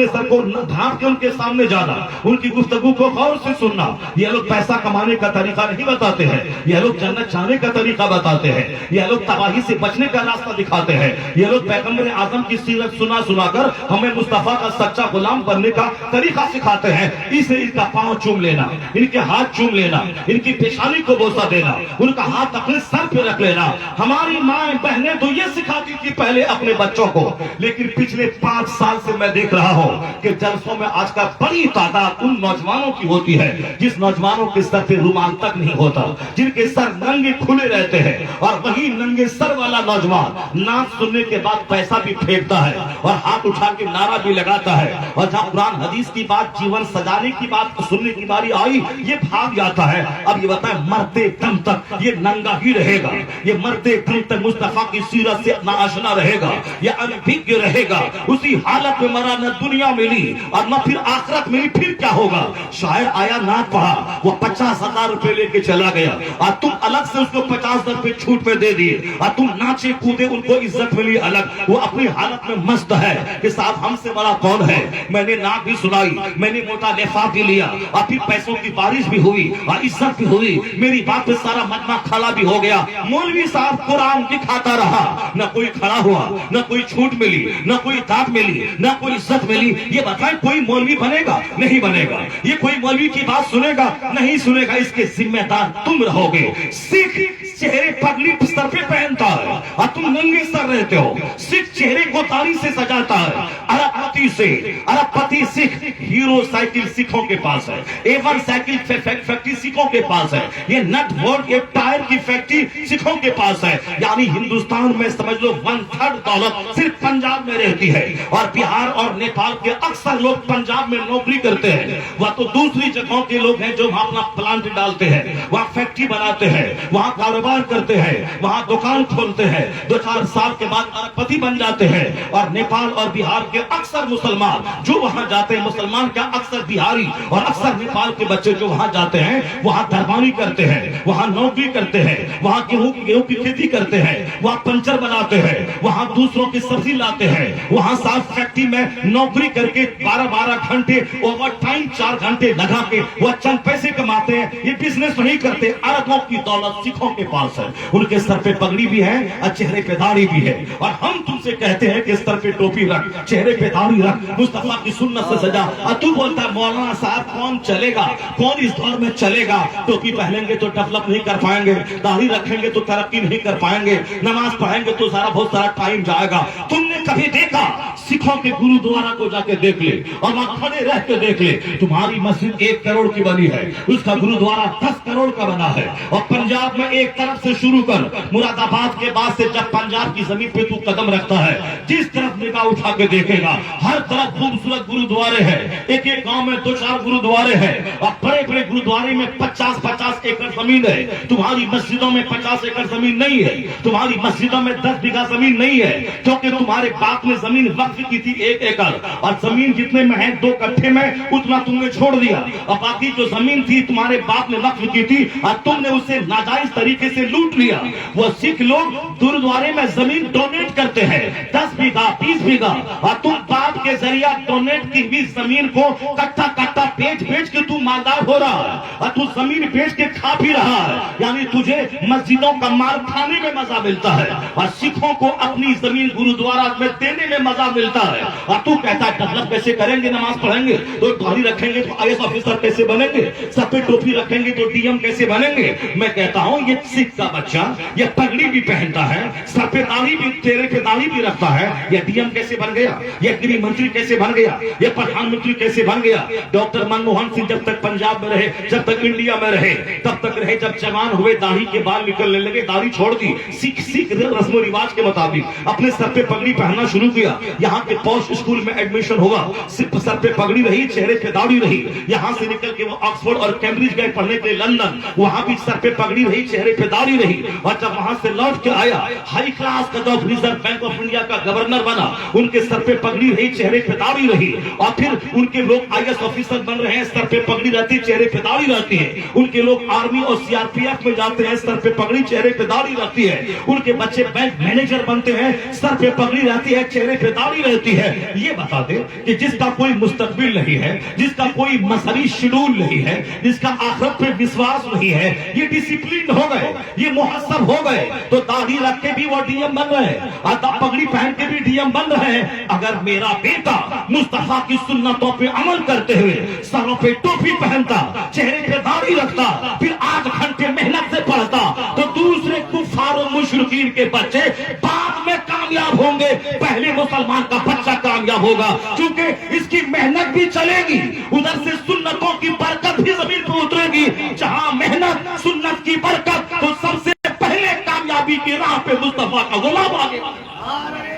سر کو ڈھانپ کے ان کے سامنے جانا، ان کی گفتگو کو غور سے سننا۔ یہ لوگ پیسہ کمانے کا طریقہ نہیں بتاتے ہیں، یہ لوگ جنت جانے کا طریقہ بتاتے ہیں، یہ لوگ تباہی سے بچنے کا راستہ دکھاتے ہیں، یہ لوگ پیغمبر اعظم کی سیرت سنا کر ہمیں مصطفیٰ کا سچا غلام بننے کا طریقہ سکھاتے ہیں۔ اسے ان کا پاؤں چوم لینا، ان کے ہاتھ چوم لینا، ان کی پیشانی کو بوسہ دینا، ان کا ہاتھ اپنے سر پہ رکھ لینا۔ ہماری مائیں بہنیں تو یہ سکھاتی تھی پہلے اپنے بچوں کو، لیکن پچھلے 5 سال سے میں دیکھ رہا ہوں کہ جلسوں میں آج کل بڑی تعداد ان نوجوانوں کی ہوتی ہے جس نوجوانوں کے سر پہ رومال تک نہیں ہوتا، جن کے سر ننگے کھلے رہتے ہیں، اور وہی ننگے سر والا نوجوان نعت سننے کے بعد پیسہ بھی پھینکتا ہے اور ہاتھ اٹھا کے نعرہ بھی لگاتا ہے، اور جہاں قرآن حدیث کی بات، جیون سجانے کی بات سننے کی باری آئی یہ بھاگ جاتا ہے۔ اب یہ بتائیں مرتے دم تک یہ ننگا ہی رہے گا، یہ مرتے دم تک مصطفیٰ کی سیرت سے ناآشنا رہے گا، یہ انبھیگ رہے گا، اسی حالت میں مرا، نہ دنیا ملی اور نہ پھر آخرت ملی، پھر کیا ہوگا؟ شاعر آیا نعت پڑھا، وہ 50,000 روپے لے کے چلا گیا اور تم الگ سے اس کو 50 روپے چھوٹ پہ دے دیے، اور تم ناچے کودے، ان کو عزت ملی الگ، وہ اپنی حالت میں مست ہے کہ صاحب ہم سے بڑا کون ہے۔ میں نے نعت بھی سنائی، میں نے موٹا لفاف بھی لیا، اور پھر پیسوں کی بارش بھی ہوئی اور عزت بھی ہوئی، میری بات پہ سارا مجمع کھڑا بھی ہو گیا، مولوی صاحب قرآن دکھاتا رہا، نہ کوئی کھڑا ہوا، نہ کوئی چھوٹ ملی، نہ کوئی داد ملی، نہ کوئی عزت ملی۔ یہ بتائیں کوئی مولوی بنے گا؟ نہیں بنے گا۔ یہ کوئی مولوی کی بات سنے گا؟ نہیں سنے گا۔ اس کے ذمہ دار تم رہو گے۔ سکھ چہرے پگڑی سر پہ پہنتا ہے اور تم ننگے سر رہتے ہو، سکھ چہرے کو داڑھی سے سجاتا ہے، ارب پتی سکھ، ہیرو سائیکل سکھوں کے پاس ہے، A1 سائیکل فیکٹری سکھوں کے پاس ہے، یہ نٹ بولٹ کے ٹائر کی فیکٹری سکھوں کے پاس ہے۔ یعنی ہندوستان میں سمجھ لو 1/3 دولت صرف پنجاب میں رہتی ہے، اور بہار اور نیپال کے اکثر لوگ پنجاب میں نوکری کرتے ہیں، وہ تو دوسری جگہوں کے لوگ ہیں جو وہاں اپنا پلانٹ ڈالتے ہیں، وہاں فیکٹری بناتے ہیں، وہاں کاروبار کرتے ہیں، وہاں دکان کھولتے ہیں، 2-4 سال کے بعد ارب پتی بن جاتے ہیں۔ اور نیپال اور بہار کے اکثر مسلمان جو وہاں جاتے ہیں، مسلمان کیا اکثر بہاری اور اکثر نیپال کے بچے جو وہاں جاتے ہیں، وہاں دربانی کرتے ہیں، وہاں نوکری کرتے ہیں، وہاں گیہوں کی کھیتی کرتے ہیں، وہاں پنچر بناتے ہیں، وہاں دوسروں کی سبزی لاتے ہیں، وہاں صاف فیکٹری میں نوکری کر کے 12 گھنٹے اوور ٹائم 4 گھنٹے لگا کے وہ چند پیسے کماتے ہیں۔ یہ بزنس نہیں کرتے۔ اربوں کی دولت سکھوں کے پاس ہے، ان کے سر پہ پگڑی بھی ہے اور چہرے پہ داڑھی بھی ہے، اور ہم تم سے کہتے ہیں کہ سر پہ ٹوپی رکھ، چہرے پہ داڑھی رکھ، مصطفیٰ کی سنت سے سجا، اور تو بولتا ہے مولانا صاحب کون چلے گا، کون اس دور میں چلے گا؟ ٹوپی پہنیں گے تو ڈیولپ نہیں کر پائیں گے، داڑھی رکھیں گے تو ترقی نہیں کر پائیں گے، نماز پڑھیں گے تو بہت سارا ٹائم جائے گا۔ تم نے کبھی دیکھا سکھوں کے گرودوارا کو جا کے دیکھ لے اور وہاں کھڑے رہ کے دیکھ لے، تمہاری مسجد 1 کروڑ کی بنی ہے، اس کا گرودوارا 10 کروڑ کا بنا ہے، اور پنجاب میں ایک طرف سے شروع کر مراد آباد کے بعد سے جب پنجاب کی زمین پہ تو قدم رکھتا ہے، جس طرف نگاہ اٹھا کے دیکھے گا ہر طرف خوبصورت گرودوارے ہیں، ایک گاؤں میں 2-4 گرودوارے ہیں، اور بڑے بڑے گرودوارے میں 50-50 ایکڑ زمین ہے۔ تمہاری مسجدوں میں 50 ایکڑ زمین نہیں ہے، تمہاری مسجدوں میں 10 بیگھہ زمین نہیں ہے، کیونکہ تمہارے باپ نے زمین وقف کی تھی 1 ایکڑ، اور زمین جتنے میں ہے 2 کٹھے میں اتنا تم نے چھوڑ دیا، اور باقی جو زمین تھی تمہارے باپ نے وقف کی تھی اور تم نے اسے ناجائز طریقے سے لوٹ لیا۔ وہ سکھ لوگ گرودوارے میں زمین ڈونیٹ کرتے ہیں، 10 بیگھہ 20 بیگھہ، اور تم باپ کے ذریعہ ڈونیٹ کی ہوئی زمین کو کٹا کٹا بیچ کے تو مالدار ہو رہا ہے، اور تو زمین بیچ کے کھا بھی رہا ہے، یعنی تجھے مسجدوں کا مال کھانے میں مزہ ملتا ہے اور سکھوں کو اپنی زمین گرودوارا میں دینے میں مزہ ملتا ہے، اور تو کہتا ہے ڈیولپ کیسے کریں گے، نماز پڑھیں گے تو داڑھی رکھیں گے تو IAS آفیسر کیسے بنیں گے، سب پہ ٹوپی رکھیں گے تو DM کیسے بنیں گے۔ میں کہتا ہوں یہ سکھ کا بچہ یہ پگڑی بھی پہنتا ہے، سر پہ داڑھی بھی، چہرے پہ داڑھی بھی رکھتا ہے، یہ DM کیسے بن گیا، یہ گریہ منتری کیسے بن گیا، یہ پردھان منتری کیسے بن گیا۔ ڈاکٹر منموہن سنگھ جب تک پنجاب میں رہے، جب تک انڈیا میں رہے، تب تک رہے، جب جوان ہوئے داڑھی کے بال نکلنے لگے، داڑھی چھوڑ دی، سکھ رسم و رواج کے مطابق اپنے سر پہ پگڑی پہننا شروع کیا۔ یہاں کے پوش اسکول میں ایڈمیشن ہوا, صرف سر پہ پگڑی رہی, چہرے پہ داڑھی رہی. یہاں سے نکل کے وہ آکسفورڈ اور کیمبرج گئے پڑھنے کے لیے لندن, وہاں بھی سر پہ پگڑی رہی, چہرے پہ داڑھی رہی. اور جب وہاں سے لوٹ کے آیا, ہائی کلاس کا جب ریزرو بینک آف انڈیا کا گورنر بنا, ان کے سر پہ پگڑی رہی, چہرے پہ داڑھی رہی. اور پھر ان کے لوگ آئی ایس آفیسر بن رہے ہیں, سر پہ پگڑی رہتی, چہرے پہ داڑھی رہتی ہے. ان کے لوگ آرمی اور سی آر پی ایف میں جاتے ہیں, سر پہ پگڑی, چہرے پہ داڑھی رہتی ہے. ان کے بچے بینک مینیجر بنتے ہیں, سر پہ پگڑی رہتی ہے, چہرے پہ داڑھی رہتی ہے. یہ بتا دیں کہ جس کا کوئی مستقبل نہیں ہے, جس کا کوئی مذہبی شیڈول نہیں ہے, جس کا آخرت پہ وشواس نہیں ہے, یہ ڈسپلین ہو گئے, یہ محسب ہو گئے, تو داڑھی رکھ کے بھی وہ ڈی ایم بن رہے ہیں, اور پگڑی پہن کے بھی ڈی ایم بن رہے ہیں. اگر میرا بیٹا مصطفیٰ کی سنتوں پہ عمل کرتے ہوئے سروں پہ ٹوپی پہنتا, چہرے پہ داڑھی رکھتا, پھر 8 گھنٹے محنت سے پڑھتا, تو دوسرے کفار و مشرکین کے بچے بعد میں کامیاب ہوں گے, پہلے مسلمان کا بچہ کامیاب ہوگا, کیونکہ اس کی محنت بھی چلے گی, ادھر سے سنتوں کی برکت بھی زمین پر اترے گی. جہاں محنت, سنت کی برکت, تو سب سے پہلے کامیابی کی راہ پہ مصطفیٰ کا غلام آگے. نعرہ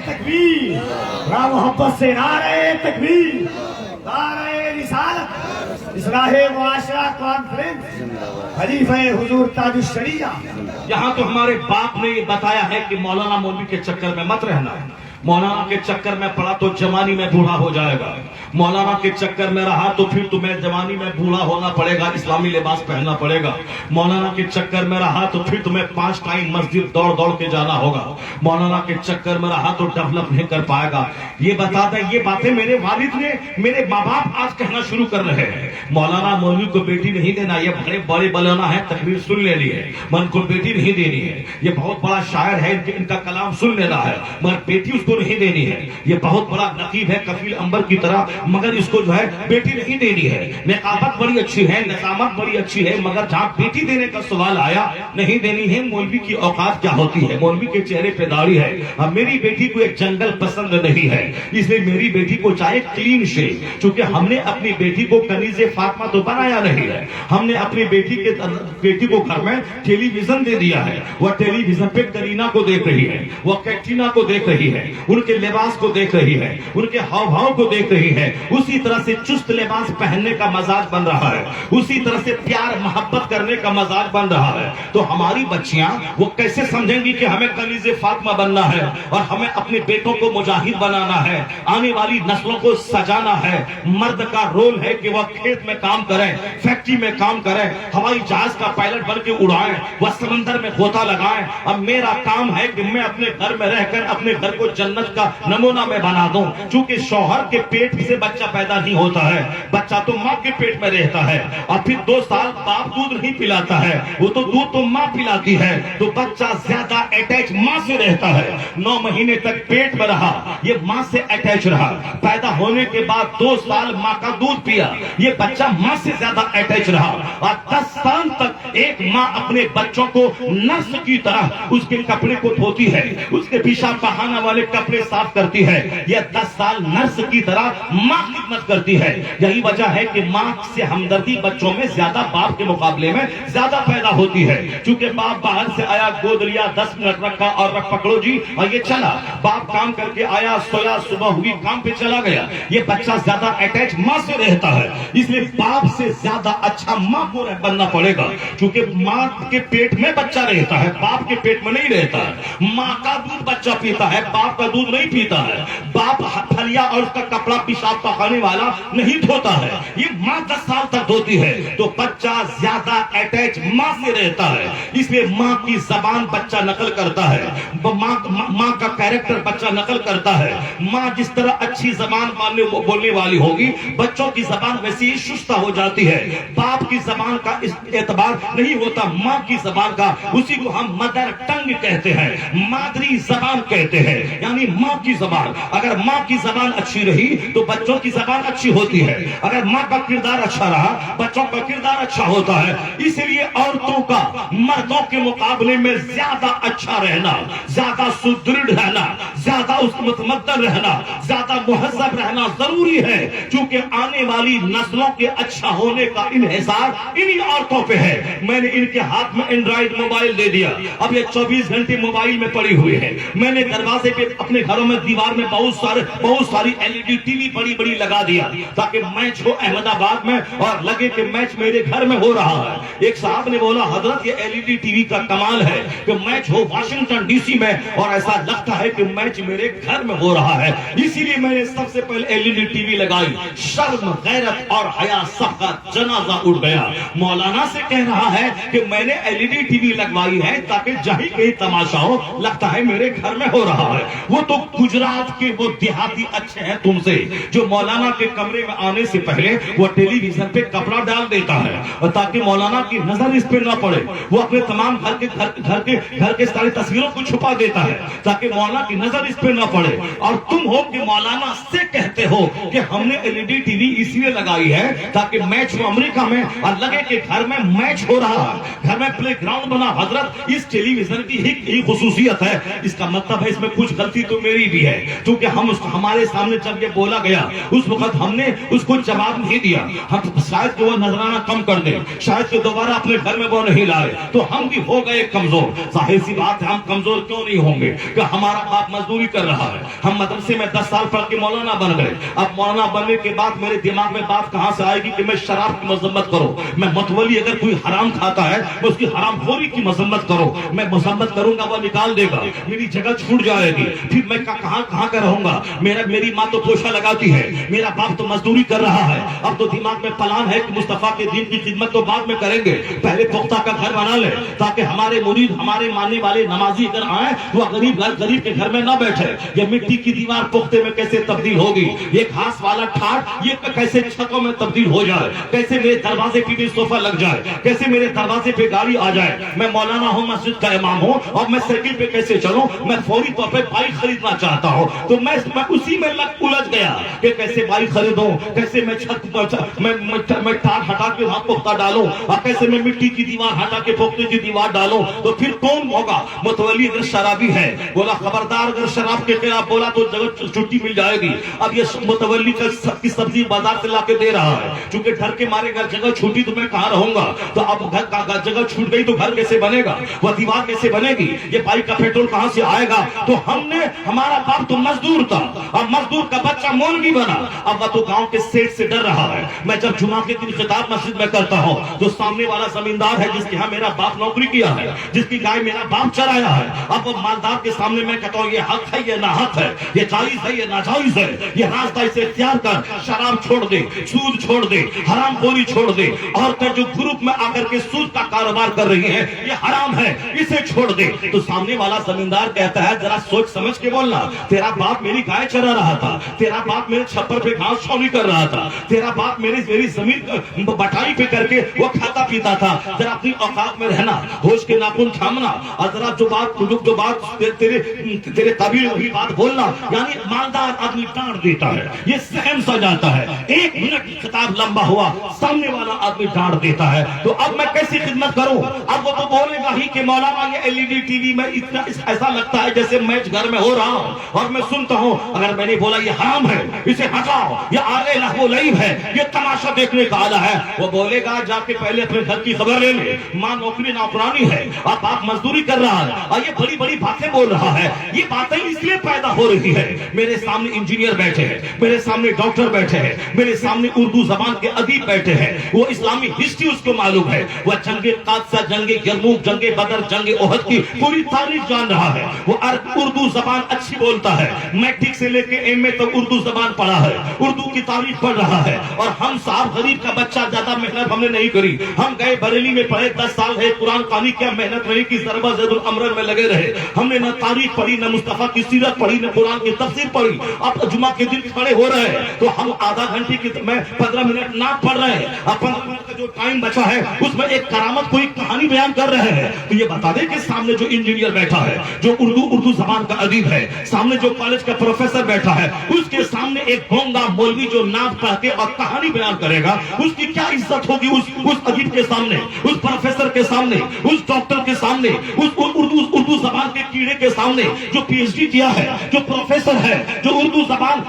تکبیر, راہ محبت سے نعرہ تکبیر, نعرہ رسالت, اصلاح معاشرہ کانفرنس, خلیفہ حضور تاج الشریعہ. یہاں تو ہمارے باپ نے یہ بتایا ہے کہ مولانا مولوی کے چکر میں مت رہنا ہے. مولانا کے چکر میں پڑا تو جوانی میں بوڑھا ہو جائے گا. مولانا کے چکر میں رہا تو پھر تمہیں جوانی میں بوڑھا ہونا پڑے گا, اسلامی لباس پہننا پڑے گا. مولانا کے چکر میں رہا تو پھر تمہیں 5 ٹائم مسجد دوڑ دوڑ کے جانا ہوگا. مولانا کے چکر میں رہا تو ڈیولپ نہیں کر پائے گا. یہ بتا دیں, یہ باتیں میرے والد نے, میرے ماں باپ آج کہنا شروع کر رہے ہیں. مولانا مولوی کو بیٹی نہیں دینا, یہ بڑے بڑے بلانا ہے, تقریر سن لینی ہے, من کو بیٹی نہیں دینی ہے. یہ بہت بڑا شاعر ہے, ان کا کلام سن لینا ہے, مگر بیٹی اس کو نہیں دینی ہے. یہ بہت بڑا نقیب ہے, کفیل انبر کی طرح, مگر اس کو جو ہے بیٹی نہیں دینی ہے. نقابت بڑی اچھی ہے, نظامت بڑی اچھی ہے, مگر جہاں بیٹی دینے کا سوال آیا, نہیں دینی ہے. مولوی کی اوقات کیا ہوتی ہے, مولوی کے چہرے پہ داڑھی ہے. اب میری بیٹی کو ایک جنگل پسند نہیں ہے, اس لیے میری بیٹی کو چاہے کلین شیو, چونکہ ہم نے اپنی بیٹی کو کنیز فاطمہ تو بنایا نہیں ہے. ہم نے اپنی بیٹی کو گھر میں ٹیلی ویژن دے دیا ہے. وہ ٹیلی ویژن پہ کرینا کو دیکھ رہی ہے, وہ کیٹرینا کو دیکھ رہی ہے, ان کے لباس کو دیکھ رہی ہے, ان کے ہاؤ بھاؤ کو دیکھ رہی ہے. اسی طرح سے چست لباس پہننے کا مزاج بن رہا ہے, اسی طرح سے پیار محبت کرنے کا مزاج بن رہا ہے. تو ہماری بچیاں وہ کیسے سمجھیں گی کہ ہمیں کنیز فاطمہ بننا ہے اور ہمیں اپنے بیٹوں کو مجاہد بنانا ہے, آنے والی نسلوں کو سجانا ہے. مرد کا رول ہے کہ وہ کھیت میں کام کریں, فیکٹری میں کام کریں, ہوائی جہاز کا پائلٹ بن کے اڑائیں, وہ سمندر میں غوطہ لگائیں. اب میرا کام ہے کہ میں اپنے گھر میں رہ کر اپنے گھر کو جنت کا نمونہ میں بنا دوں. چونکہ شوہر کے پیٹ سے بچہ پیدا نہیں ہوتا ہے, بچہ تو ماں کے پیٹ میں رہتا ہے, اور پھر 2 سال باپ دودھ نہیں پلاتا ہے, وہ تو دودھ تو ماں پلاتی ہے, تو بچہ زیادہ اٹیچ ماں سے رہتا ہے. 9 مہینے تک پیٹ میں رہا, یہ ماں سے اٹیچ رہا. پیدا ہونے کے بعد 2 سال ماں کا دودھ پیا, یہ بچہ ماں سے زیادہ اٹیچ رہا. اور 10 سال تک ایک ماں اپنے بچوں کو نرس کی طرح اس کے کپڑے کو دھوتی ہے, اس کے پیشاب پخانہ والے کپڑے صاف کرتی ہے. یہ 10 سال نرس کی طرح ماں خدمت کرتی ہے. یہی وجہ ہے کہ ماں سے ہمدردی بچوں میں زیادہ باپ کے مقابلے میں زیادہ پیدا ہوتی ہے. چونکہ باپ باہر سے آیا, گود لیا, 10 منٹ رکھا اور رکھ پکڑو جی, اور یہ چلا. باپ کام کر کے آیا, سویا, صبح ہوئی, کام پہ چلا گیا. یہ بچہ زیادہ اٹیچ ماں سے رہتا ہے, اس لیے باپ سے زیادہ اچھا ماں کو بننا پڑے گا. چونکہ ماں کے پیٹ میں بچہ رہتا ہے, باپ کے پیٹ میں نہیں رہتا ہے. ماں کا دودھ بچہ پیتا ہے, باپ کا دودھ نہیں پیتا ہے. باپ پھلیا اور اس کا کپڑا پیشاب پخانے والا نہیں دھوتا ہے, یہ ماں 10 سال تک دھوتی ہے. تو بچہ زیادہ اٹیچ ماں سے رہتا ہے, اس لیے ماں کی زبان بچہ نقل کرتا ہے, ماں کا کیریکٹر بچہ نقل کرتا ہے. ماں جس طرح اچھی زبان بولنے والی ہوگی, بچوں کی زبان ویسی ہی شستہ ہو جاتی ہے. باپ کی زبان کا اعتبار نہیں ہوتا, ماں کی زبان کا, اسی کو ہم مدر ٹنگ کہتے ہیں, مادری زبان کہتے ہیں, یعنی ماں کی زبان. اگر ماں کی زبان اچھی رہی تو بچوں کی زبان اچھی ہوتی ہے. اگر ماں کا کردار اچھا رہا, بچوں کا کردار اچھا ہوتا ہے. اس لیے عورتوں کا مردوں کے مقابلے میں زیادہ اچھا رہنا رہنا، زیادہ سدھڑ رہنا، زیادہ اس متمدن رہنا، زیادہ مہذب رہنا ضروری ہے، چونکہ آنے والی نسلوں کے اچھا ہونے کا انحصار انہی عورتوں پہ ہے۔ میں نے ان کے ہاتھ میں اینڈرائیڈ موبائل دے دیا، اب یہ 24 گھنٹے موبائل میں پڑی ہوئی ہے۔ میں نے دروازے پہ اپنے گھروں میں دیوار میں بہت ساری LED ٹی وی بڑی بڑی لگا دیا تاکہ میچ ہو احمد آباد میں اور لگے کہ میچ میرے گھر میں ہو رہا ہے۔ ایک صاحب نے بولا حضرت یہ LED ٹی وی کا کمال ہے کہ میچ ہو واشنگٹن ڈی سی میں اور ایسا لگتا ہے کہ میچ میرے گھر میں ہو رہا ہے، اسی لیے میں نے سب سے پہلے LED ٹی وی لگائی۔ شرم، غیرت اور حیا سب کا جنازہ اٹھ گیا۔ مولانا سے کہہ رہا ہے کہ میں نے LED ٹی وی لگوائی ہے تاکہ جہیں کہیں تماشا ہو لگتا ہے میرے گھر میں ہو رہا ہے۔ وہ تو گجرات کے وہ دیہاتی اچھے ہیں تم سے، جو مولانا کے کمرے میں آنے سے پہلے وہ ٹیلی ویژن پہ کپڑا ڈال دیتا ہے اور تاکہ مولانا کی نظر اس پہ نہ پڑے، وہ اپنے تمام گھر کے ساری تصویروں کو چھپا دیتا ہے تاکہ مولانا کی نظر اس پہ نہ پڑے۔ اور تم ہو کہ مولانا سے کہتے ہو کہ ہم نے LED ٹی وی اس لیے لگائی ہے تاکہ میچ ہو امریکہ میں اور لگے کہ گھر میں میچ ہو رہا ہے، گھر میں پلے گراؤنڈ بنا۔ حضرت اس ٹیلی ویژن کی ہی خصوصیت ہے، اس کا مطلب ہے اس میں کچھ غلطی تو میری بھی ہے، کیونکہ ہمارے سامنے جب یہ بولا گیا اس وقت ہم نے اس کو جواب نہیں دیا۔ ہم شاید کہ وہ نذرانہ کم کر دیں، شاید کہ دوبارہ اپنے گھر میں وہ نہیں لائے، تو ہم بھی ہو گئے کمزور۔ ظاہر سی بات ہے ہم کمزور کیوں نہیں ہوں گے کہ ہمارا باپ مزدوری کر رہا ہے، ہم مدرسے میں 10 سال پڑھ کے مولانا بن گئے۔ اب مولانا بننے کے بعد میرے دماغ میں بات کہاں سے آئے گی کہ میں شراب کی مذمت کروں، میں متولی اگر کوئی حرام کھاتا ہے میں اس کی حرام خوری کی مذمت کروں، میں مذمت کروں گا وہ نکال دے گا، میری جگہ چھوٹ جائے گی، پھر میں کہاں کا رہوں گا۔ میری ماں تو پوچھا لگاتی ہے، میرا باپ تو مزدوری کر رہا ہے۔ اب تو دماغ میں پلان ہے کہ مصطفیٰ کے دین کی خدمت تو بعد میں کریں گے، پہلے پختہ کا گھر بنا لے تاکہ ہمارے مرید، ہمارے ماننے والے نمازی اگر آئیں وہ غریب کے گھر میں نہ بیٹھے۔ یہ مٹی کی دیوار پختے میں کیسے تبدیل ہوگی، یہ گھاس والا ٹھاٹ یہ کیسے چھتوں میں تبدیل ہو جائے، کیسے میرے دروازے پہ بھی صوفہ لگ جائے، کیسے میرے دروازے پہ گاڑی آ جائے۔ میں مولانا ہوں، مسجد کا امام ہوں اور میں سائیکل پہ کیسے چلوں، میں فوری طور پہ بائک خریدنا چاہتا ہوں، تو میں اسی میں الجھ گیا کہ کیسے بائک خریدوں، کیسے میں چھت میں ٹار ہٹا کے وہاں پختہ ڈالوں اور کیسے میں مٹی کی دیوار ہٹا کے پختے کی دیوار ڈالوں، تو پھر کون ہوگا؟ متولی اگر شرابی ہے بولا خبردار، اگر شراب کے خلاف بولا تو جگہ چھٹی مل جائے گی۔ اب یہ متولی کی سبزی بازار سے لا کے دے رہا ہے، چونکہ ڈر کے مارے اگر جگہ چھوٹی تو میں کہاں رہوں گا، تو اب گھر جگہ چھوٹ گئی تو گھر کیسے بنے گا، وہ دیوار کیسے بنے گی، یہ بائک کا پیٹرول کہاں سے آئے گا؟ تو ہمارا باپ تو مزدور تھا اور مزدور کا بچہ مولوی بنا، اب وہ تو گاؤں کے سیٹ سے ڈر رہا ہے۔ میں جب جمعہ کے دن خطاب مسجد میں کرتا ہوں تو سامنے والا زمیندار ہے جس کے ہاں میرا باپ نوکری کیا ہے، جس کی گائے میرا باپ چرایا ہے، اب وہ مالدار کے سامنے میں کہتا ہوں یہ حق ہے یہ ناحق ہے، یہ جائز ہے یہ ناجائز ہے، یہ راستہ اسے اختیار کر، شراب چھوڑ دے، سود چھوڑ دے، حرام خوری چھوڑ دے، عورتیں جو گروپ میں آ کر کے سود کا کاروبار کر رہی ہیں یہ حرام ہے، اسے چھوڑ دے۔ تو سامنے والا زمیندار کہتا ہے ذرا سوچ سمجھ کے بولنا، تیرا باپ میری گائے چرا رہا تھا، تیرا باپ میرے چھپر پہ گھاس چھونی کر رہا تھا، تیرا باپ میری زمین بٹائی پہ کر کے وہ کھاتا پیتا تھا، ذرا اپنی اوقات میں رہنا، ہوش کے ناخن تھامنا، اور ذرا جو بات تیرے قابل وہی بات بولنا۔ یعنی مالدار آدمی ڈانٹ دیتا ہے، یہ سہم سا جاتا ہے، 1 منٹ خطاب لمبا ہوا سامنے والا آدمی ڈانٹ دیتا ہے، تو اب میں کیسی خدمت کروں؟ اب وہ تو بولے گا ہی کہ مولانا یہ LED ٹی وی میں اتنا ایسا لگتا ہے جیسے میچ گھر میں ہو رہا ہوں اور میں سنتا ہوں۔ اگر میں نے بولا یہ حرام ہے اسے ہٹاؤ، یہ آلے لہو لعب ہے، یہ تماشا دیکھنے کا آلہ ہے، وہ بولے گا جا کے پہلے اپنے گھر کی خبر لے لے، ماں نوکری نوکرانی ہے اور باپ مزدوری کر رہا ہے اور یہ بڑی بڑی باتیں بول رہا ہے۔ یہ باتیں اس لیے پیدا ہو رہی ہے، میرے سامنے انجینئر بیٹھے ہیں، میرے سامنے ڈاکٹر بیٹھے ہیں، میرے سامنے اردو زبان کے ادیب بیٹھے ہیں، وہ اسلامی ہسٹری اس کو معلوم ہے، وہ جنگ قادسیہ، جنگ یرموک، جنگ بدر، جنگ احد کی پوری تاریخ جان رہا ہے، وہ اردو زبان اچھی بولتا ہے، میٹرک سے لے کے ایم اے تک اردو زبان پڑھا ہے، اردو کی تاریخ پڑھ رہا ہے۔ اور ہم صاحب غریب کا بچہ زیادہ محنت ہم نے نہیں کری، ہم گئے بریلی میں پڑھے 10 سال ہے، قرآن خوانی کیا محنت نہیں کی، ضربہ زید الامر میں لگے رہے، ہم نے نہ تاریخ پڑھی، نہ مصطفیٰ کی سیرت پڑھی، نہ قرآن کی تفسیر پڑھی۔ اب جمعہ کے دن کھڑے ہو رہے ہیں تو ہم آدھا گھنٹے کی میں 15 منٹ نہ پڑھ رہے ہیں، اب 15 منٹ کا جو ٹائم بچا ہے اس میں ایک کرامت کوئی کہانی بیان کر رہے ہیں، تو یہ بتا دیں کہ سامنے جو انجینئر بیٹھا ہے، جو اردو زبان کا ادیب ہے، سامنے جو کالج کا پروفیسر بیٹھا ہے، اس کے سامنے ایک گونگا مولوی جو نعت پڑھ کے اور کہانی بیان کرے گا، اس کی کیا عزت ہوگی اس ادیب کے سامنے، اس پروفیسر کے سامنے، اس ڈاکٹر کے سامنے، اس اردو اردو زبان کے کیڑے کے سامنے جو پی ایچ ڈی کیا ہے, جو پروفیسر ہے, جو اردو زبان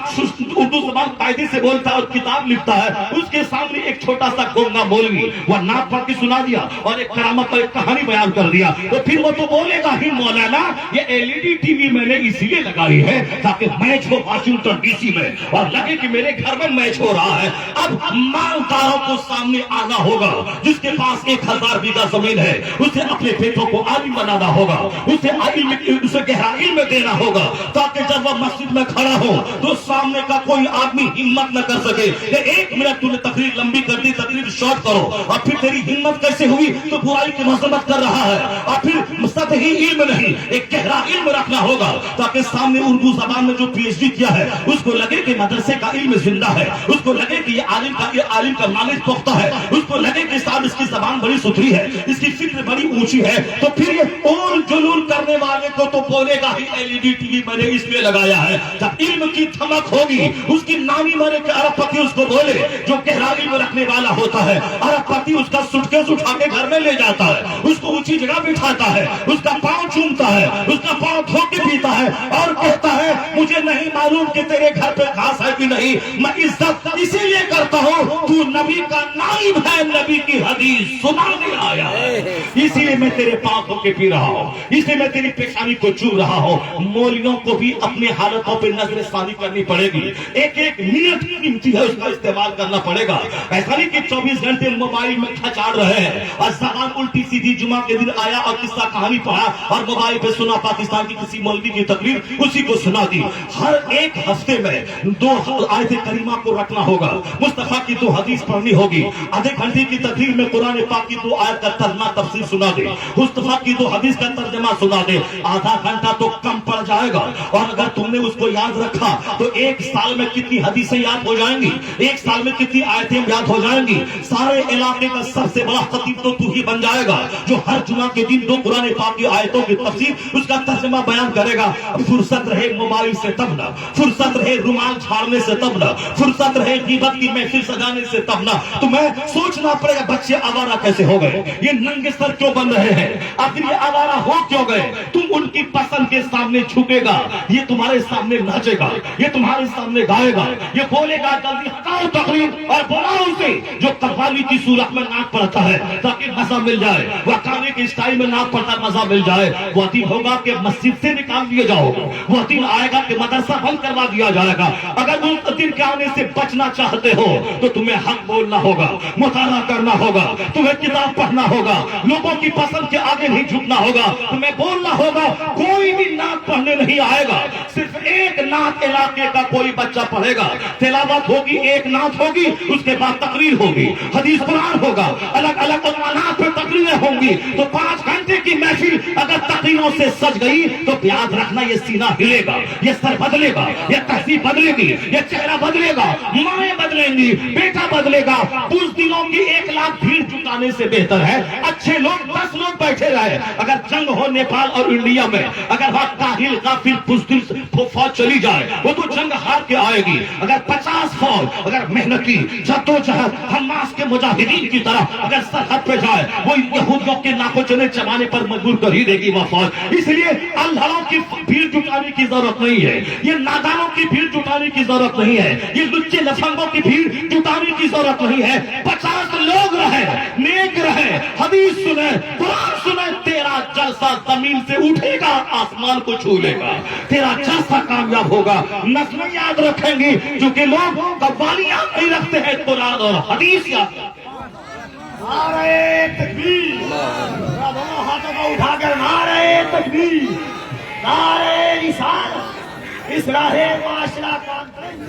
قاعدے سے بولتا ہے اور کتاب لکھتا ہے, اس کے سامنے ایک چھوٹا سا گونگا مولوی وہ نعت پڑھ کے سنا دیا اور ایک کرامت پر ایک کہانی بیان کر دیا, تو پھر وہ تو بولے گا ہی مولانا یہ LED ٹی وی میں نے اسی لیے لگائی ہے تاکہ میچ ہو واشنگٹن ڈی سی میں اور لگے کہ میرے گھر میں میچ ہو رہا ہے. اب مالداروں کو سامنے آنا ہوگا, جس کے پاس 1000 بیگھہ زمین ہے اسے اپنے بیٹوں کو عالم بنانا ہوگا, اسے گہرا علم دینا ہوگا تاکہ جب وہ مسجد میں کھڑا ہو تو سامنے کا کوئی آدمی ہمت نہ کر سکے کہ 1 منٹ تو نے تقریر لمبی کر دی, تقریر شارٹ کرو, اور پھر تیری ہمت کیسے ہوئی تو برائی کی مذمت کر رہا ہے, اور پھر سطحی علم نہیں ایک گہرا علم رکھنا ہوگا تاکہ سامنے اردو زبان میں جو پی ایچ ڈی کیا ہے اس کو لگے کہ مدرسے کا علم زندہ ہے, اس کو لگے کہ یہ عالم کا نالج پختہ ہے, اس کو لگے کہ صاحب اس کی زبان بڑی ستھری ہے, اس کی فکر بڑی اونچی ہے, تو پھر یہ اول جلول کرنے والے کو تو بولے گا ہی LED ٹی وی میں نے اس لیے لگایا ہے. جب علم کی تھمک ہوگی اس کی نامی مانے کہ ارب پتی اس کو بولے جو گہرا علم رکھنے والا ہوتا ہے, ارب پتی اس کا سٹکیس اٹھا کے گھر میں لے جاتا ہے, اس کو اونچی جگہ بٹھاتا ہے, اس کا پاؤں چومتا ہے, اس کا پاؤں دھو کے پیتا ہے اور کہتا ہے مجھے نہیں معلوم کہ تیرے گھر پہ گھاس ہے کہ نہیں, میں عزت اسی لیے کرتا ہوں تو نبی کا نائب ہے, نبی کی حدیث سنانے آیا ہے, اسی لیے میں تیرے پاؤں دھو کے پی رہا ہوں, اس لیے میں تیری پیشانی کو چوم رہا ہوں. مولویوں کو بھی اپنی حالتوں پہ نظر ثانی کرنی پڑے گی, ایک منٹ قیمتی ہے اس کا استعمال کرنا پڑے گا. ایسا نہیں کہ 24 گھنٹے موبائل میں کھچاڑ رہے ہیں اور زبان الٹی سیدھی جمعہ کے دن آیا اور قصہ کہانی پڑھا اور موبائل پہ سنا پاکستان کی کسی مولوی کی تقریر اسی کو سنا دی. ہر ایک ہفتے میں 2 آیت کریمہ کو رکھنا ہوگا, مصطفیٰ کی 2 حدیث پڑھنی ہوگی, آدھے گھنٹے کی تقریر میں قرآن پاک کی 2 آیت کا ترجمہ تفسیر سنا دے, مصطفیٰ کی 2 حدیث کا ترجمہ سنا دے, آدھا گھنٹہ تو کم پڑ جائے گا. اور اگر تم نے اس کو یاد رکھا تو 1 سال میں کتنی حدیثیں یاد ہو جائیں گی, 1 سال میں کتنی آیتیں یاد ہو جائیں گی. سارے علاقے کا سب سے بڑا خطیب تو ہی بن جائے گا جو ہر جمعہ کے دن 2 قرآن پاک کی آیتوں کی تفسیر اس کا ترجمہ بیان کرے گا. فرصت رہے موبائل سے تب نہ, فرصت رہے رومال جھاڑنے سے تب نہ, فرصت رہے غیبت کی محفل سجانے سے تب نہ. تمہیں سوچنا پڑے گا بچے آوارہ کیسے ہو گئے, یہ ننگے سر کیوں بن رہے ہیں, آخر یہ آوارہ ہو کیوں گئے. تم ان کی پسند کے سامنے جھکے گا, یہ تمہارے سامنے ناچے گا, یہ تمہارے سامنے گائے گا, یہ بولے گا جلدی ہٹاؤ تقریر اور بلاؤ اسے جو قوالی کی صورت میں نعت پڑھتا ہے تاکہ مزہ مل جائے, وہ کانے کے اسٹائل میں نعت پڑھتا مزہ مل جائے. وہ دن ہوگا کہ مسجد سے نکال دیا جاؤ گے, وہ دن آئے گا کہ مدرسہ بند کروا دیا جائے گا. اگر اس دن کے آنے سے بچنا چاہتے ہو تو تمہیں حق بولنا ہوگا, مطالعہ کرنا ہوگا, تمہیں کتاب پڑھنا ہوگا, لوگوں کی پسند کے آگے نہیں جھکنا ہوگا, تمہیں بولنا ہوگا. کوئی بھی نعت پڑھنے نہیں آئے گا, صرف ایک نعت علاقے کا کوئی بچہ پڑھے گا, تلاوت ہوگی, ایک نعت ہوگی, اس کے بعد تقریر ہوگی, حدیث قرآن ہوگا, الگ الگ عنوانات پر تقریریں ہوں گی. تو 5 گھنٹے کی محفل اگر تقریروں سے سج گئی تو یاد رکھنا یہ سینہ ہلے گا, یہ سر بدلے گا, یہ تہذیب بدلے گی, یہ چہرہ بدلے گا, مائیں بدلیں گی, بیٹا بدلے گا. اس دنوں کی 1 لاکھ بھیڑ جٹانے سے بہتر ہے اچھے لوگ 10 لوگ بیٹھے رہے. اگر جنگ ہو نیپال اور انڈیا میں, اگر وہاں کاہل غافل بزدل فوج چلی جائے وہ تو جنگ ہار کے آئے گی. اگر 50 فوج اگر محنتی جدوجہد حماس کے مجاہدین کی طرح اگر سرحد پہ جائے وہ یہودیوں کے ناکوں چنے چبانے پر مجبور کر ہی دے گی وہ فوج. اس لیے اللہ کی بھیڑ جٹانے کی ضرورت نہیں ہے, یہ نادانوں کی بھیڑ جٹانے کی ضرورت نہیں ہے, یہ لچے لفنگوں کی بھیڑ جٹانے کی ضرورت نہیں ہے. 50 لوگ رہے, نیک رہے, حدیث سنے, قرآن سنے, تیرا جلسہ زمین سے اٹھے گا, آسمان کو چھو لے گا, تیرا جلسہ کامیاب ہوگا. نسلیں یاد رکھیں گی کیونکہ لوگ قوالیاں نہیں رکھتے ہیں, قرآن اور حدیث یاد رکھتے ہیں. نعرہ تکبیر, دونوں ہاتھوں کو اٹھا کر نعرہ تکبیر, نعرہ رسالت, اصلاح معاشرہ کانفرنس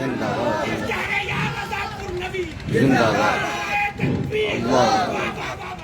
زندہ باد.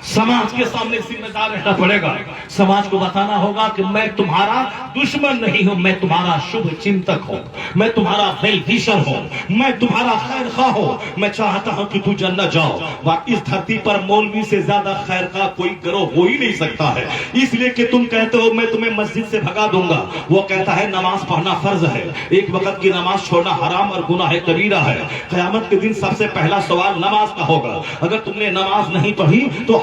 سماج کے سامنے ذمہ دار رہنا پڑے گا. سماج کو بتانا ہوگا کہ میں تمہارا دشمن نہیں ہوں, میں تمہارا شبھ چنتک ہوں, میں تمہارا ویل ویشر ہوں, میں تمہارا خیر خواہ ہوں. میں چاہتا ہوں کہ تو جنت جاؤ. اس دھرتی پر مولوی سے زیادہ خیر خواہ کوئی گروہ ہو ہی نہیں سکتا ہے. اس لیے کہ تم کہتے ہو میں تمہیں مسجد سے بھگا دوں گا, وہ کہتا ہے نماز پڑھنا فرض ہے, 1 وقت کی نماز چھوڑنا حرام اور گناہ کبیرہ ہے. قیامت کے دن سب سے پہلا سوال نماز کا ہوگا. اگر تم نے نماز نہیں پڑھی تو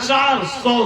400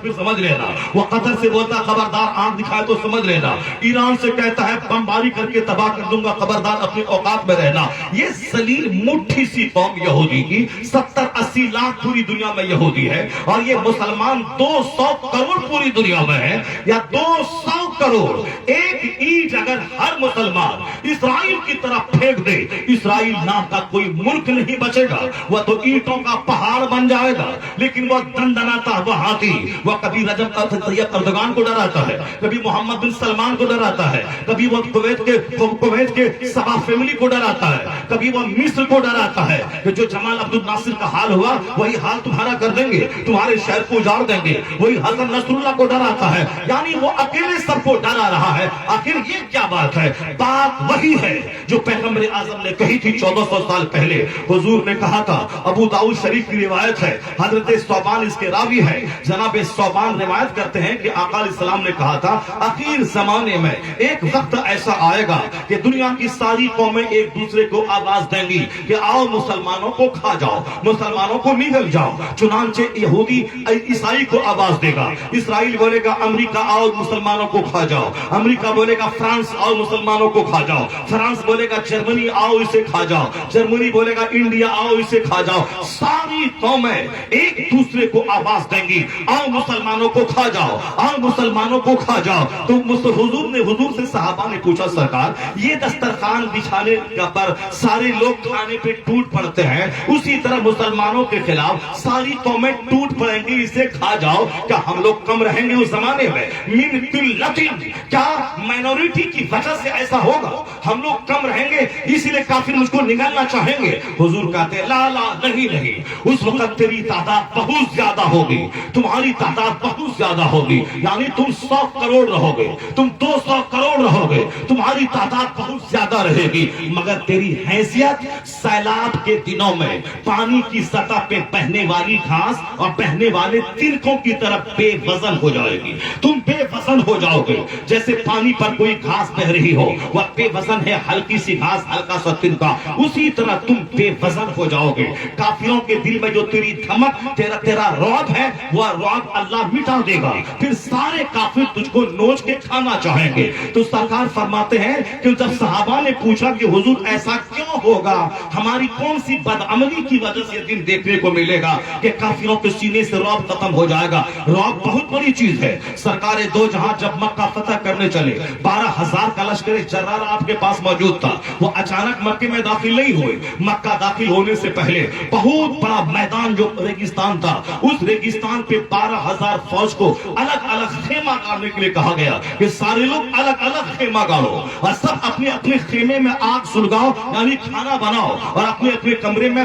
پھر سمجھ لینا. وہ قطر سے بولتا ہے خبردار آنکھ دکھایا تو سمجھ لینا. ایران سے کہتا ہے بمباری کر کے تباہ کر دوں گا, خبردار اپنی اوقات میں رہنا. یہ ذلیل مٹھی سی قوم یہودی کی 70-80 لاکھ پوری دنیا میں یہودی ہے, اور یہ مسلمان 200 کروڑ پوری دنیا میں ہے, یا 200 کروڑ. ایک اینٹ اگر ہر مسلمان اسرائیل کی طرف پھینک دے, اسرائیل نام کا کوئی ملک نہیں بچے گا. وہ تو اینٹوں کا پہاڑ بن جائے گا, لیکن وہ دندناتا ہوا ہاتھی. وہ کبھی رجب طیب اردگان کو ڈراتا ہے, کبھی محمد بن سلمان کو ڈراتا ہے, کبھی وہ کویت کے سبا فیملی کو ڈراتا ہے, کبھی وہ مصر کو ڈراتا ہے کہ جو جمال عبد الناصر کا حال ہوا وہی حال تمہارا کر دیں گے, تمہارے شہر کو اجاڑ دیں گے. وہی حسن نصر اللہ کو ڈراتا ہے, یعنی وہ اکیلے سب کو ڈرا رہا ہے. آخر یہ کیا بات ہے؟ بات وہی ہے جو پیغمبر اعظم نے کہی تھی 1400 سال پہلے. حضور نے کہا تھا, ابو داؤد شریف کی روایت ہے, حضرت ثوبان اس کے راوی ہے. جناب ثوبان روایت کرتے ہیں کہ آقا علیہ السلام نے کہا تھا اخیر زمانے میں ایک وقت ایسا آئے گا کہ دنیا کی ساری قومیں ایک دوسرے کو آواز دیں گی کہ آؤ مسلمانوں کو کھا جاؤ, مسلمانوں کو نگل جاؤ. چنانچہ یہودی عیسائی کو آواز دے گا, اسرائیل بولے گا امریکہ آؤ مسلمانوں کو کھا جاؤ, امریکہ بولے گا فرانس آؤ مسلمانوں کو کھا جاؤ, فرانس بولے گا جرمنی آؤ اسے کھا جاؤ, جرمنی بولے گا انڈیا آؤ اسے کھا جاؤ. ساری قومیں ایک دوسرے کو آواز دیں گی آؤ مسلمانوں کو کھا جاؤ, آؤ مسلمانوں کو کھا جاؤ. تو حضور سے صحابہ نے پوچھا سرکار یہ دسترخوان بچھانے پر سارے لوگ کھانے پہ ٹوٹ پڑتے ہیں, اسی طرح مسلمانوں کے خلاف ساری قومیں ٹوٹ پڑیں گی, اسے کھا جاؤ. کیا ہم لوگ کم رہیں گے اس زمانے میں؟ من قلتن, کیا مائنورٹی کی وجہ سے ایسا ہوگا؟ ہم لوگ کم رہیں گے اس لیے کافر مجھ کو نگلنا چاہیں گے؟ حضور کہتے ہیں لا لا نہیں, اس وقت تیری تعداد بہت زیادہ ہوگی, تمہاری تعداد بہت زیادہ ہوگی, یعنی تم 100 کروڑ رہو گے, تم 200 کروڑ رہو گے, تمہاری تعداد بہت زیادہ رہے گی, مگر تیری حیثیت سیلاب کے دنوں میں پانی کی سطح پہ بہنے والی گھاس اور بہنے والے تنکوں کی طرف بے وزن ہو جائے گی. تم بے وزن ہو جاؤ گے, جیسے پانی پر کوئی گھاس بہ رہی ہو, وہ بے وزن ہے, ہلکی سی گھاس, ہلکا سا تنکا, اسی طرح تم بے وزن ہو جاؤ گے. کافروں کے دل میں جو تیری دھمک, تیرا رعب ہے, وہ رعب اللہ مٹا دے گا, پھر سارے کافر تجھ کو نوچ کے کھانا چاہیں گے. تو سرکار فرماتے ہیں کہ جب صحابہ نے پوچھا کہ حضور ایسا کیوں ہوگا, ہماری کون سی بدعملی کی وجہ سے دن دیکھنے کو ملے گا کہ کافروں کے سینے سے رعب ختم ہو جائے گا؟ رعب بہت بڑی چیز ہے. سرکار دو جہاں جب مکہ فتح کرنے چلے, 12,000 کا لشکر جرار آپ کے پاس موجود تھا. وہ اچانک مکے میں داخل نہیں ہوئے. مکہ داخل ہونے سے پہلے بہت بڑا میدان جو ریگستان تھا, اس ریگستان پہ 12,000 فوج کو الگ الگ خیمہ گاڑنے کے لیے کہا گیا کہ سارے لوگ الگ الگ خیمہ گاڑو اور سب اپنے اپنے خیمے میں آگ سلگاؤ, یعنی کھانا بناؤ, اور اپنے اپنے کمرے میں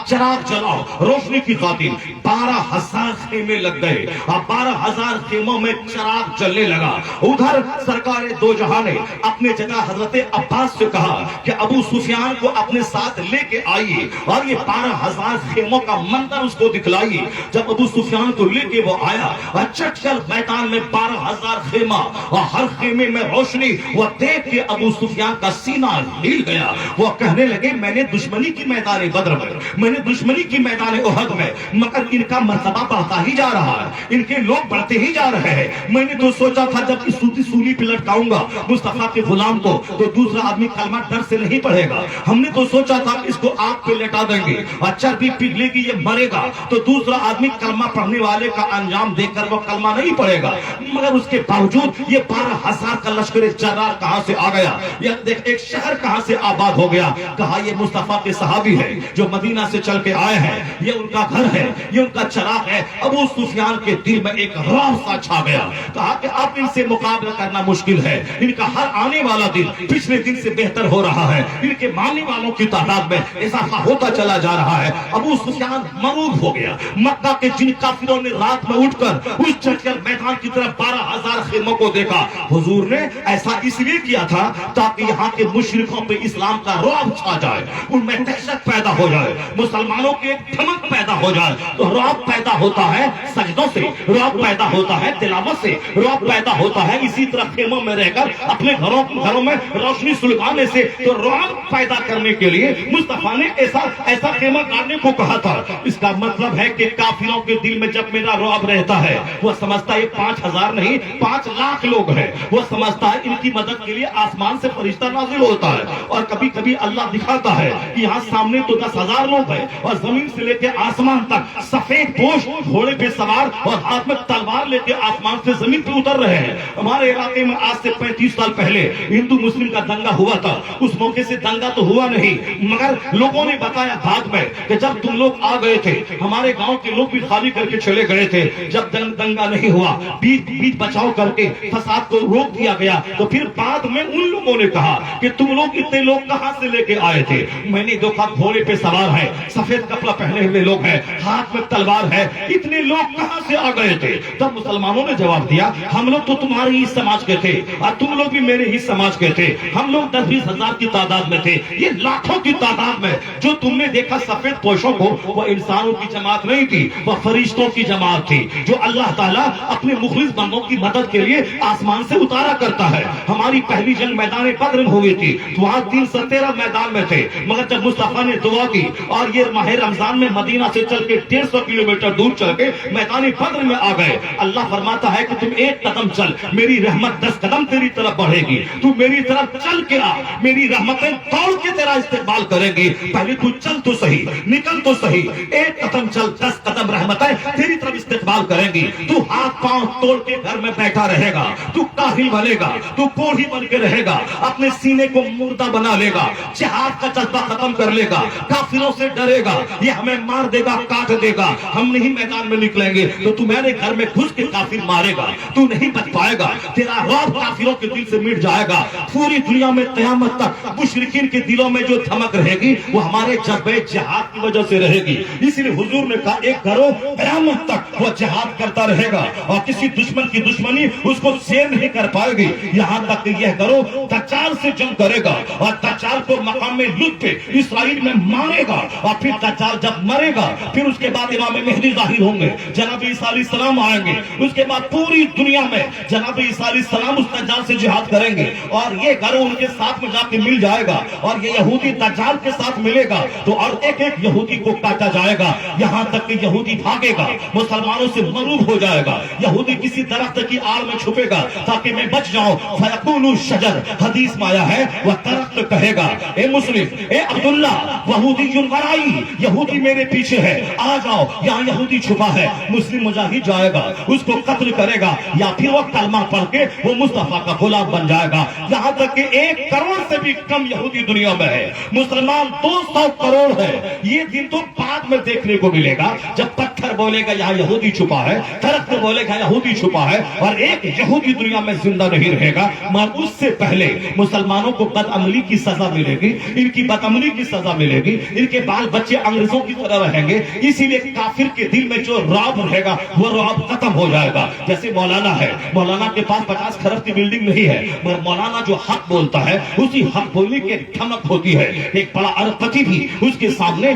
چراغ جلاؤ روشنی کی خاطر. 12,000 خیمے لگ گئے اور 12,000 خیموں میں چراغ جلنے لگا. ادھر سرکار دو جہاں نے اپنے جگہ حضرت عباس سے کہا کہ ابو سفیان کو اپنے ساتھ لے کے آئیے اور یہ 12,000 خیموں کا منظر اس کو دکھلائیے. جب ابو سفیان کو لے کے وہ آیا اور چٹچل میدان میں 12,000 خیمہ اور ہر خیمے میں روشنی, وہ دیکھ کے ابو سفیان کا سینہ ہل گیا. وہ کہنے لگے میں نے دشمنی کی میدان بدر میں, میں نے دشمنی کی میدان احد میں, مگر ان کا مرتبہ بڑھتا ہی جا رہا ہے, ان کے لوگ بڑھتے ہی جا رہے ہیں. میں نے تو سوچا تھا جب اس سولی پہ لٹکاؤں گا مصطفیٰ کے غلام کو تو دوسرا آدمی کلمہ ڈر سے نہیں پڑھے گا. ہم نے تو سوچا تھا اس کو آگ پہ لٹا دیں گے اور چربی پگھلے گی, یہ مرے گا تو دوسرا آدمی کلمہ پڑھنے والے کا انجام دیکھ کر وہ کلمہ نہیں پڑھے گا. مگر اس کے باوجود یہ 12,000 کا لشکر جرار کہاں سے آ گیا, یہ دیکھ ایک شہر کہاں سے آباد ہو گیا. کہا یہ مصطفیٰ کے صحابی ہے جو مدینہ سے چل کے آئے ہیں, یہ ان کا گھر ہے, یہ ان کا چراغ ہے. ابو سفیان کے دل میں ایک رعب سا چھا گیا. کہا کہ اب ان سے مقابلہ کرنا مشکل ہے, ان کا ہر آنے والا دن پچھلے دن سے بہتر ہو رہا ہے, ان کے ماننے والوں کی تعداد میں اضافہ ہوتا چلا جا رہا ہے. ابو سفیان مرعوب ہو گیا. مکہ کے جن کافروں نے رات میں اٹھ کر اس چٹکل میدان کی طرف 12,000 خیموں کو دیکھا, حضور نے ایسا اس لیے کیا تھا تاکہ یہاں کے مشرکوں پہ اسلام کا رعب چھا جائے, ان میں دہشت پیدا ہو جائے, مسلمانوں کی ایک دھمک پیدا ہو جائے. تو رعب پیدا ہوتا ہے سجدوں سے, رعب پیدا ہوتا ہے تلاوت سے, رعب پیدا ہوتا ہے اسی طرح خیموں میں رہ کر اپنے گھروں میں روشنی روشنی سلگانے سے تو رعب پیدا کرنے کے لیے مصطفیٰ نے ایسا خیمہ گاڑنے کو کہا تھا۔ اس کا مطلب ہے کہ کافروں کے دل میں جب میرا رعب رہتا ہے وہ سمجھتا ہے 5000 نہیں 5 لاکھ لوگ ہیں، وہ سمجھتا ہے ان کی مدد کے لیے آسمان سے فرشتہ نازل ہوتا ہے، اور کبھی کبھی اللہ دکھاتا ہے کہ یہاں سامنے تو 10,000 لوگ ہیں اور زمین سے لے کے آسمان تک سفید پوش گھوڑے پہ سوار اور ہاتھ میں تلوار لے کے آسمان سے زمین پہ اتر رہے ہیں۔ ہمارے علاقے میں آج سے 35 سال پہلے ہندو مسلم کا دنگا ہوا تھا، اس موقع سے دنگا تو ہوا نہیں، مگر لوگوں نے بتایا بعد میں کہ جب تم لوگ آ گئے تھے ہمارے گاؤں کے لوگ بھی خالی کر کے چلے گئے تھے، جب دنگا نہیں ہوا بیچ بچاؤ کر کے فساد کو روک دیا گیا، تو پھر بعد میں ان لوگوں نے کہا کہ تم لوگ اتنے لوگ کہاں سے لے کے آئے تھے؟ میں نے دیکھا گھوڑے پہ سوار ہے، سفید کپڑا پہنے ہوئے لوگ ہیں، ہاتھ میں تلوار ہے، اتنے لوگ کہاں سے آ گئے تھے؟ تب مسلمانوں نے جواب دیا ہم لوگ تو تمہارے ہی سماج کے تھے اور تم لوگ بھی میرے ہی سماج کے تھے، ہم لوگ 10-20 ہزار کی تعداد میں تھے، یہ لاکھوں کی تعداد میں جو تم نے دیکھا سفید پوشوں کو وہ انسانوں کی جماعت نہیں تھی، وہ فرشتوں کی جماعت تھی جو اللہ تعالیٰ اپنے مخلص بندوں کی مدد کے لیے آسمان سے اتارا کرتا ہے۔ ہماری پہلی جنگ میدان بدر میں ہوئی تھی، وہاں 313 میدان میں تھے، مگر جب مصطفیٰ نے دعا کی اور یہ ماہ رمضان میں مدینہ سے چل کے 150 کلومیٹر دور چل کے میدان بدر میں آ گئے، اللہ فرماتا ہے کہ تم ایک قدم چل میری رحمت 10 قدم تیری طرف بڑھے گی، تو میری طرف چل کے آ میری رحمتیں دوڑ کے تیرا استقبال کریں گی، پہلے تو چل تو صحیح، نکل تو صحیح، ایک قدم چل 10 قدم رحمتیں تیری طرف استقبال کریں گی، تو ہاتھ پاؤں توڑ کے گھر میں بیٹھا رہے گا، تو کاہل بنے گا، تو کوڑھی بن کے رہے گا، اپنے سینے کو مردہ بنا لے گا، جہاد کا جذبہ ختم کر لے گا، کافروں سے ڈرے گا، یہ ہمیں مار دے گا کاٹ دے گا، ہم نہیں میدان میں نکلیں گے، تو تمہارے گھر میں گھس کے کافر مارے گا، تو نہیں بچ پائے گا، تیرا رعب کافروں کے دل سے مٹ جائے گا، پوری دنیا میں قیامت تک مشرکین کے دلوں میں جو دھمک رہے گی وہ ہمارے جذبے جہاد کی وجہ سے رہے گی۔ اسی لیے حضور نے کہا ایک گروہ قیامت تک وہ جہاد کرتا رہے گا اور کسی دشمن کی دشمنی اس کو سیر نہیں کر پائے گی، یہاں تک کہ یہ گروہ دجال سے جنگ کرے گا اور دجال کو مقام لطف پہ اسرائیل میں مارے گا، اور پھر دجال جب مرے گا پھر اس کے بعد امام مہدی ظاہر ہوں گے، جناب عیسیٰ علیہ السلام آئیں گے، اس کے بعد پوری دنیا میں جناب عیسیٰ علیہ السلام اس دجال سے جہاد کریں گے اور یہ گروہ ان کے ساتھ میں جا کے مل جائے گا اور یہ یہودی دجال کے ساتھ ملے گا تو اور ایک ایک یہودی کو کاٹا جائے گا، یہاں تک کہ یہودی بھاگے گا، مسلمانوں سے مغلوب ہو جائے گا، یہودی کسی درخت کی آڑ میں چھپے گا تاکہ میں بچ جاؤں، فیکون الشجر حدیث میں آیا ہے وہ درخت کہے گا اے مسلم اے عبداللہ یہودی ورائی، یہودی میرے پیچھے ہے، آ جاؤ یہاں یہودی چھپا ہے، مسلم مجاہد جائے گا اس کو قتل کرے گا یا پھر وہ کلمہ پڑھ کے وہ مصطفیٰ کا غلام بن جائے گا، یہاں تک کہ 1 کروڑ سے بھی کم یہودی دنیا میں ہے، مسلمان 200 کروڑ ہے، یہ دن تو بعد میں دیکھنے کو ملے گا جب پتھر بولے گا یہاں یہودی چھپا ہے، درخت بولے گا یہودی چھپا ہے اور ایک یہودی دنیا میں زندہ نہیں رہے گا، مگر اس سے پہلے مسلمانوں کو بدعملی کی سزا ملے گی، ان کی بدعملی کی سزا ملے گی، ان کے بال بچے انگریزوں کی طرح رہیں گے، اسی لیے کافر کے دل میں جو رعب رہے گا وہ رعب ختم ہو جائے گا۔ جیسے مولانا ہے، مولانا کے پاس 50 کھرب کی بلڈنگ نہیں ہے مگر مولانا جو حق بولتا ہے اسی حق بولنے کی ایک دھمک ہوتی ہے، ایک بڑا ارب پتی بھی اس کے سامنے،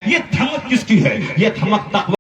یہ دھمک کس کی ہے؟ یہ دھمک تقوی